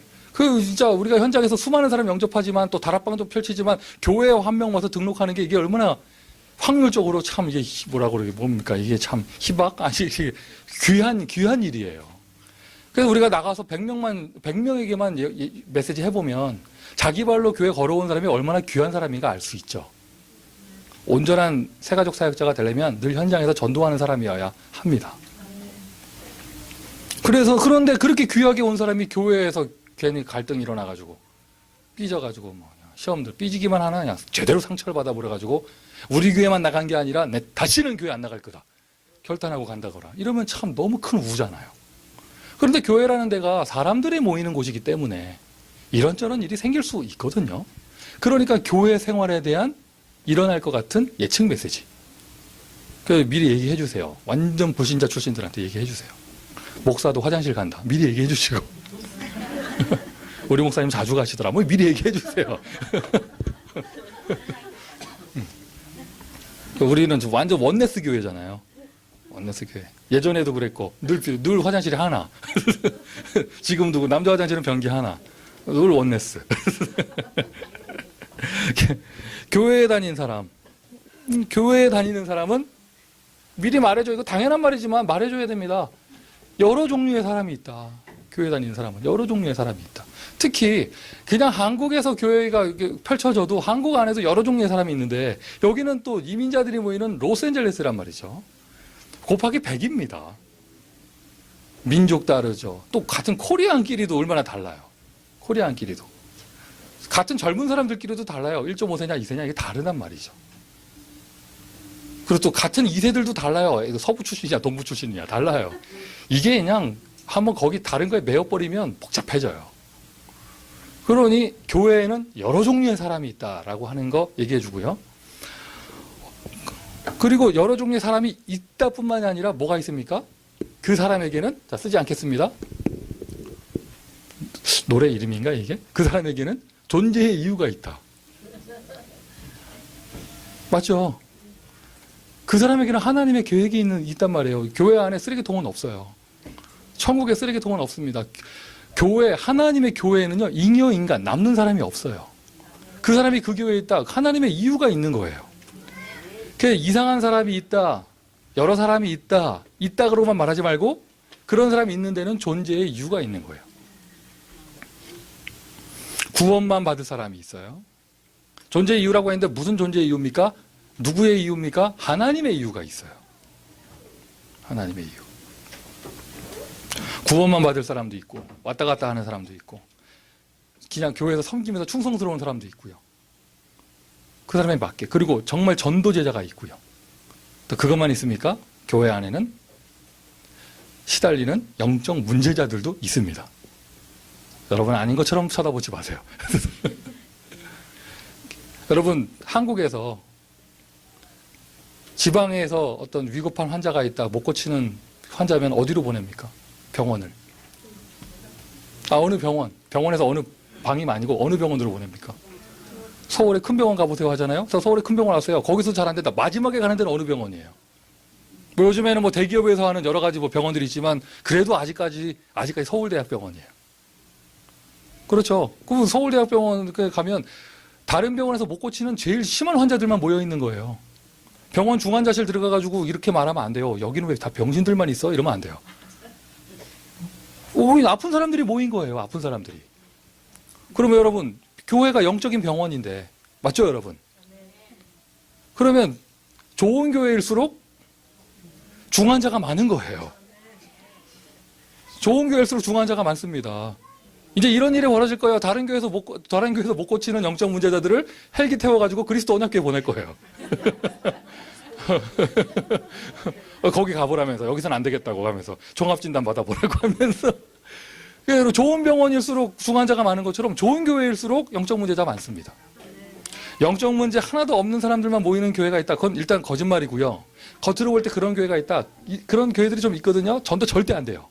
진짜 우리가 현장에서 수많은 사람 영접하지만 또 다락방도 펼치지만 교회에 한 명 와서 등록하는 게 이게 얼마나 확률적으로 참 이게 뭐라고 그러게 뭡니까? 이게 참 희박? 아니, 이게 귀한 일이에요. 그래서 우리가 나가서 100명에게만 메시지 해보면 자기 발로 교회 걸어온 사람이 얼마나 귀한 사람인가 알 수 있죠. 온전한 새가족 사역자가 되려면 늘 현장에서 전도하는 사람이어야 합니다. 그런데 그렇게 귀하게 온 사람이 교회에서 괜히 갈등이 일어나가지고 삐져가지고 시험들 삐지기만 하나 그냥 제대로 상처를 받아버려가지고 우리 교회만 나간 게 아니라 다시는 교회 안 나갈 거다. 결단하고 간다거나 이러면 참 너무 큰 우잖아요. 그런데 교회라는 데가 사람들이 모이는 곳이기 때문에 이런저런 일이 생길 수 있거든요. 그러니까 교회 생활에 대한 일어날 것 같은 예측 메시지. 미리 얘기해 주세요. 완전 불신자 출신들한테 얘기해 주세요. 목사도 화장실 간다. 미리 얘기해 주시고. 우리 목사님 자주 가시더라. 미리 얘기해 주세요. 우리는 완전 원네스 교회잖아요. 원네스 교회. 예전에도 그랬고 늘 화장실이 하나. 지금도 남자 화장실은 변기 하나. 늘 원네스. 교회에 다니는 사람. 교회에 다니는 사람은 미리 말해줘. 이거 당연한 말이지만 말해줘야 됩니다. 여러 종류의 사람이 있다. 교회 다니는 사람은 여러 종류의 사람이 있다. 특히 그냥 한국에서 교회가 펼쳐져도 한국 안에서 여러 종류의 사람이 있는데 여기는 또 이민자들이 모이는 로스앤젤레스란 말이죠. 곱하기 100입니다. 민족 다르죠. 또 같은 코리안끼리도 얼마나 달라요. 코리안끼리도. 같은 젊은 사람들끼리도 달라요. 1.5세냐 2세냐 이게 다르단 말이죠. 그리고 또 같은 2세들도 달라요. 서부 출신이냐 동부 출신이냐 달라요. 이게 그냥 한번 거기 다른 거에 매여버리면 복잡해져요. 그러니 교회에는 여러 종류의 사람이 있다라고 하는 거 얘기해 주고요. 그리고 여러 종류의 사람이 있다 뿐만이 아니라 뭐가 있습니까? 그 사람에게는 자 쓰지 않겠습니다. 노래 이름인가 이게? 그 사람에게는 존재의 이유가 있다. 맞죠? 그 사람에게는 하나님의 계획이 있단 말이에요. 교회 안에 쓰레기통은 없어요. 천국에 쓰레기통은 없습니다. 하나님의 교회에는요, 잉여 인간, 남는 사람이 없어요. 그 사람이 그 교회에 있다. 하나님의 이유가 있는 거예요. 이상한 사람이 있다. 여러 사람이 있다그로만 말하지 말고 그런 사람이 있는 데는 존재의 이유가 있는 거예요. 구원만 받을 사람이 있어요. 존재의 이유라고 했는데 무슨 존재의 이유입니까? 누구의 이유입니까? 하나님의 이유가 있어요. 하나님의 이유. 구원만 받을 사람도 있고 왔다 갔다 하는 사람도 있고 그냥 교회에서 섬기면서 충성스러운 사람도 있고요. 그 사람에 맞게. 그리고 정말 전도제자가 있고요. 또 그것만 있습니까? 교회 안에는 시달리는 영적 문제자들도 있습니다. 여러분 아닌 것처럼 쳐다보지 마세요. 여러분 한국에서 지방에서 어떤 위급한 환자가 있다 못 고치는 환자면 어디로 보냅니까? 병원을. 어느 병원? 병원에서 어느 방임 아니고 어느 병원으로 보냅니까? 서울에 큰 병원 가보세요 하잖아요. 그래서 서울에 큰 병원 왔어요. 거기서 잘 안 된다. 마지막에 가는 데는 어느 병원이에요? 뭐 요즘에는 뭐 대기업에서 하는 여러 가지 뭐 병원들이 있지만 그래도 아직까지 서울대학병원이에요. 그렇죠. 그럼 서울대학병원에 가면 다른 병원에서 못 고치는 제일 심한 환자들만 모여 있는 거예요. 병원 중환자실 들어가가지고 이렇게 말하면 안 돼요. 여기는 왜 다 병신들만 있어? 이러면 안 돼요. 우리 아픈 사람들이 모인 거예요. 아픈 사람들이. 그러면 여러분 교회가 영적인 병원인데 맞죠 여러분? 그러면 좋은 교회일수록 중환자가 많은 거예요. 좋은 교회일수록 중환자가 많습니다. 이제 이런 일이 벌어질 거예요. 다른 교회에서 못 고치는 영적 문제자들을 헬기 태워가지고 그리스도 언약교회 보낼 거예요. 거기 가보라면서 여기서는 안 되겠다고 하면서 종합진단 받아보라고 하면서 좋은 병원일수록 중환자가 많은 것처럼 좋은 교회일수록 영적 문제자 많습니다. 영적 문제 하나도 없는 사람들만 모이는 교회가 있다. 그건 일단 거짓말이고요. 겉으로 볼 때 그런 교회가 있다. 그런 교회들이 좀 있거든요. 전도 절대 안 돼요.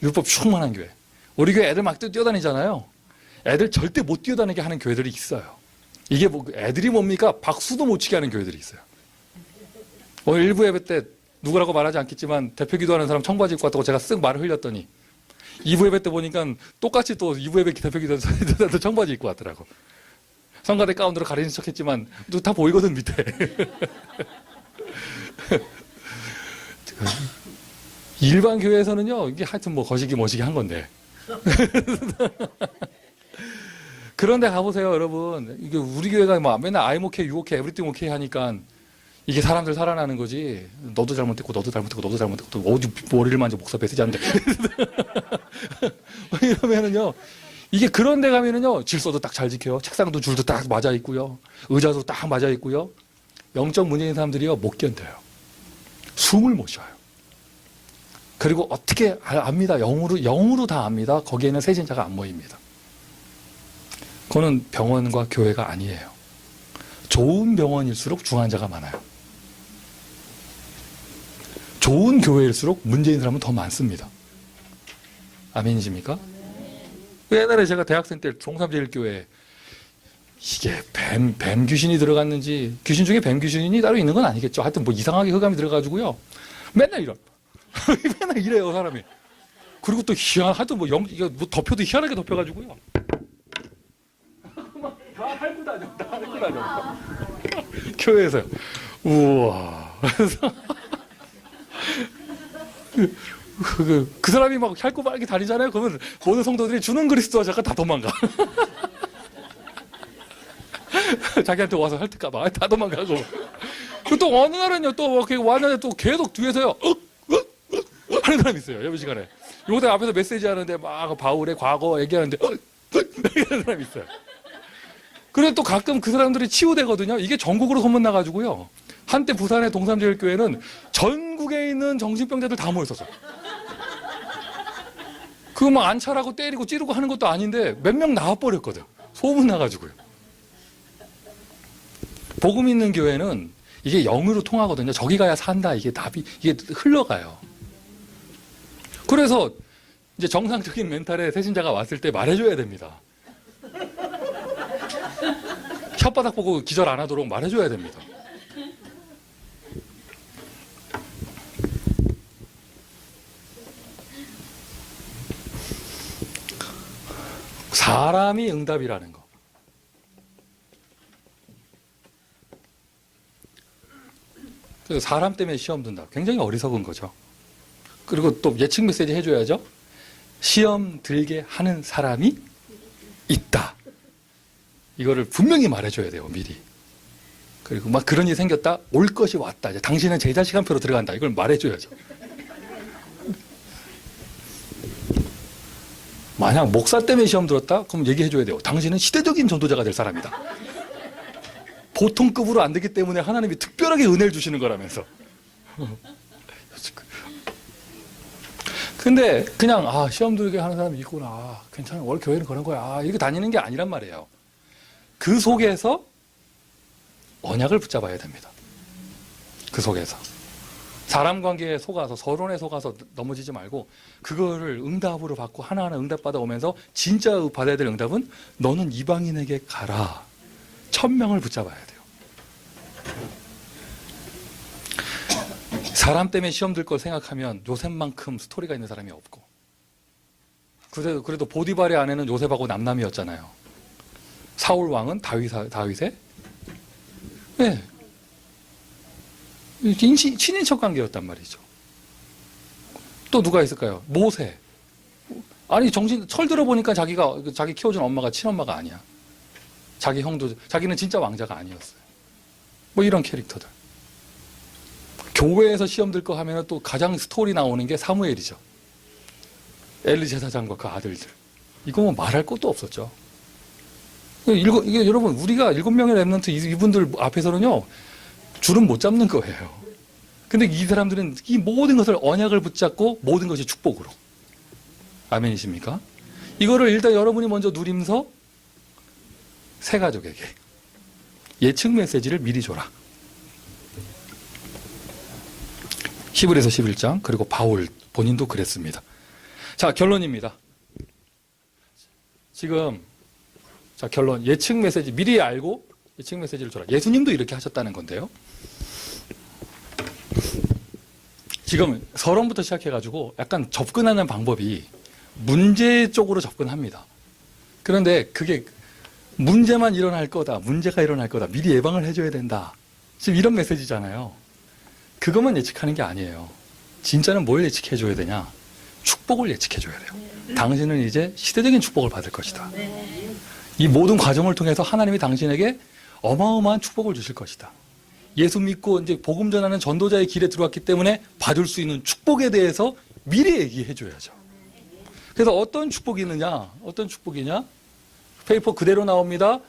율법 충만한 교회. 우리 교회 애들 막 뛰어다니잖아요. 애들 절대 못 뛰어다니게 하는 교회들이 있어요. 이게 뭐 애들이 뭡니까? 박수도 못 치게 하는 교회들이 있어요. 오늘 일부 예배 때 누구라고 말하지 않겠지만 대표 기도하는 사람 청바지 입고 왔다고 제가 쓱 말을 흘렸더니 2부 예배 때 보니까 똑같이 또 2부 예배 대표 기도하는 사람도 청바지 입고 왔더라고. 성가대 가운데로 가리는 척 했지만 다 보이거든 밑에. 일반 교회에서는요 이게 하여튼 뭐 거시기 뭐시기 한 건데. 그런데 가보세요 여러분. 이게 우리 교회가 뭐 맨날 I'm okay, you okay, everything okay 하니까 이게 사람들 살아나는 거지. 너도 잘못했고 너도 잘못했고 너도 잘못했고 또 어디 머리를 만져 목사 뱉으지 않는데. 이러면은요 이게 그런 데 가면은요 질서도 딱 잘 지켜요. 책상도 줄도 딱 맞아 있고요. 의자도 딱 맞아 있고요. 영적 문제인 사람들이요 못 견뎌요. 숨을 못 쉬어요. 그리고 어떻게 압니다. 영으로 다 압니다. 거기에는 세신자가 안 모입니다. 그거는 병원과 교회가 아니에요. 좋은 병원일수록 중환자가 많아요. 좋은 교회일수록 문제인 사람은 더 많습니다. 아멘이십니까? 옛날에 제가 대학생 때 동삼제일교회 이게 뱀 귀신이 들어갔는지 귀신 중에 뱀 귀신이 따로 있는 건 아니겠죠. 하여튼 뭐 이상하게 흑암이 들어가지고요. 맨날 맨날 이래요 사람이. 그리고 또 하여튼 뭐 덮여도 희한하게 덮여가지고요. 다 핥고 다녀. 교회에서요. 우와. 그래서 그 사람이 막 핥고 빨게 다니잖아요. 그러면 모든 성도들이 주는 그리스도와 잠깐 다 도망가. 자기한테 와서 핥을까봐 다 도망가고. 또 어느 날은요 또 왔는데 또 계속 뒤에서요 하는 사람이 있어요. 예배 시간에. 요때 앞에서 메시지 하는데 막 바울의 과거 얘기하는데 이런 사람이 있어요. 그래 또 가끔 그 사람들이 치유되거든요. 이게 전국으로 소문나가지고요. 한때 부산의 동삼제일교회는 전국에 있는 정신병자들 다 모였었어. 그거 막 안차라고 때리고 찌르고 하는 것도 아닌데 몇 명 나와버렸거든. 소문나가지고요. 복음 있는 교회는 이게 영으로 통하거든요. 저기 가야 산다. 이게 흘러가요. 그래서 이제 정상적인 멘탈의 새신자가 왔을 때 말해줘야 됩니다. 혓바닥 보고 기절 안 하도록 말해줘야 됩니다. 사람이 응답이라는 거. 그래서 사람 때문에 시험 든다. 굉장히 어리석은 거죠. 그리고 또 예측 메시지 해줘야죠. 시험 들게 하는 사람이 있다. 이거를 분명히 말해줘야 돼요, 미리. 그리고 막 그런 일이 생겼다. 올 것이 왔다. 이제 당신은 제자 시간표로 들어간다. 이걸 말해줘야죠. 만약 목사 때문에 시험 들었다? 그럼 얘기해줘야 돼요. 당신은 시대적인 전도자가 될 사람이다. 보통급으로 안 되기 때문에 하나님이 특별하게 은혜를 주시는 거라면서. 근데 그냥 시험 들게 하는 사람이 있구나. 괜찮아. 원래 교회는 그런 거야. 이렇게 다니는 게 아니란 말이에요. 그 속에서 언약을 붙잡아야 됩니다. 그 속에서. 사람 관계에 속아서 서론에 속아서 넘어지지 말고 그거를 응답으로 받고 하나하나 응답받아 오면서 진짜 받아야 될 응답은 너는 이방인에게 가라. 1000명을 붙잡아야 돼요. 사람 때문에 시험 들 걸 생각하면 요셉만큼 스토리가 있는 사람이 없고 그래도 보디발의 아내는 요셉하고 남남이었잖아요. 사울 왕은 다윗의 네. 친인척 관계였단 말이죠. 또 누가 있을까요? 모세. 아니 철 들어보니까 자기 키워준 엄마가 친엄마가 아니야. 자기 형도 자기는 진짜 왕자가 아니었어요. 뭐 이런 캐릭터들. 교회에서 시험 들 거 하면은 또 가장 스토리 나오는 게 사무엘이죠. 엘리 제사장과 그 아들들. 이거 뭐 말할 것도 없었죠. 이게 여러분 우리가 7명의 렘넌트 이분들 앞에서는요 줄은 못 잡는 거예요. 근데 이 사람들은 이 모든 것을 언약을 붙잡고 모든 것이 축복으로. 아멘이십니까? 이거를 일단 여러분이 먼저 누리면서 새 가족에게 예측 메시지를 미리 줘라. 히브리서 11장 그리고 바울 본인도 그랬습니다. 자, 결론입니다. 지금 자, 결론. 예측 메시지 미리 알고 예측 메시지를 줘라. 예수님도 이렇게 하셨다는 건데요. 지금 서론부터 시작해가지고 약간 접근하는 방법이 문제 쪽으로 접근합니다. 그런데 그게 문제만 일어날 거다. 문제가 일어날 거다. 미리 예방을 해줘야 된다. 지금 이런 메시지잖아요. 그것만 예측하는 게 아니에요. 진짜는 뭘 예측해줘야 되냐? 축복을 예측해줘야 돼요. 당신은 이제 시대적인 축복을 받을 것이다. 이 모든 과정을 통해서 하나님이 당신에게 어마어마한 축복을 주실 것이다. 예수 믿고 이제 복음 전하는 전도자의 길에 들어왔기 때문에 받을 수 있는 축복에 대해서 미리 얘기해 줘야죠. 그래서 어떤 축복이 있느냐? 어떤 축복이냐? 페이퍼 그대로 나옵니다.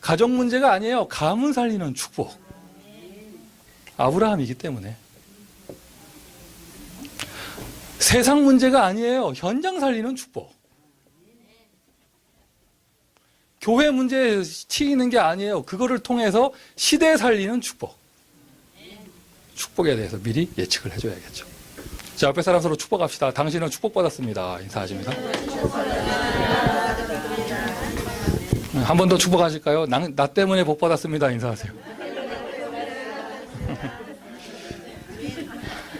가정 문제가 아니에요. 가문 살리는 축복. 아브라함이기 때문에. 세상 문제가 아니에요. 현장 살리는 축복. 교회 문제에 치이는 게 아니에요. 그거를 통해서 시대 살리는 축복. 축복에 대해서 미리 예측을 해줘야겠죠. 자, 앞에 사람 서로 축복합시다. 당신은 축복받았습니다. 인사하십니다. 한 번 더 축복하실까요? 나 때문에 복 받았습니다. 인사하세요.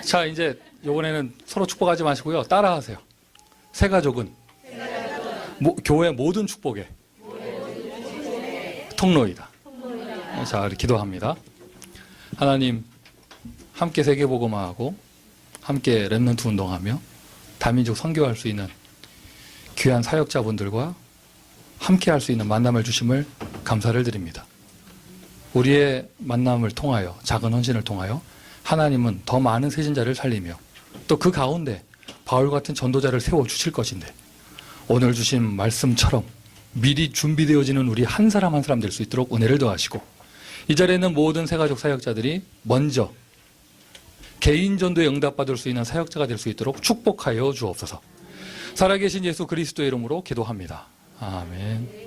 자, 이제 이번에는 서로 축복하지 마시고요. 따라하세요. 새 가족은 교회 모든 축복에 통로이다. 자, 우리 기도합니다. 하나님, 함께 세계복음화하고 함께 렘넌트 운동하며 다민족 선교할 수 있는 귀한 사역자분들과 함께 할 수 있는 만남을 주심을 감사를 드립니다. 우리의 만남을 통하여 작은 헌신을 통하여 하나님은 더 많은 세신자를 살리며 또 그 가운데 바울 같은 전도자를 세워주실 것인데 오늘 주신 말씀처럼 미리 준비되어지는 우리 한 사람 한 사람 될 수 있도록 은혜를 더하시고 이 자리에 있는 모든 새가족 사역자들이 먼저 개인 전도에 응답받을 수 있는 사역자가 될 수 있도록 축복하여 주옵소서. 살아계신 예수 그리스도의 이름으로 기도합니다. 아멘.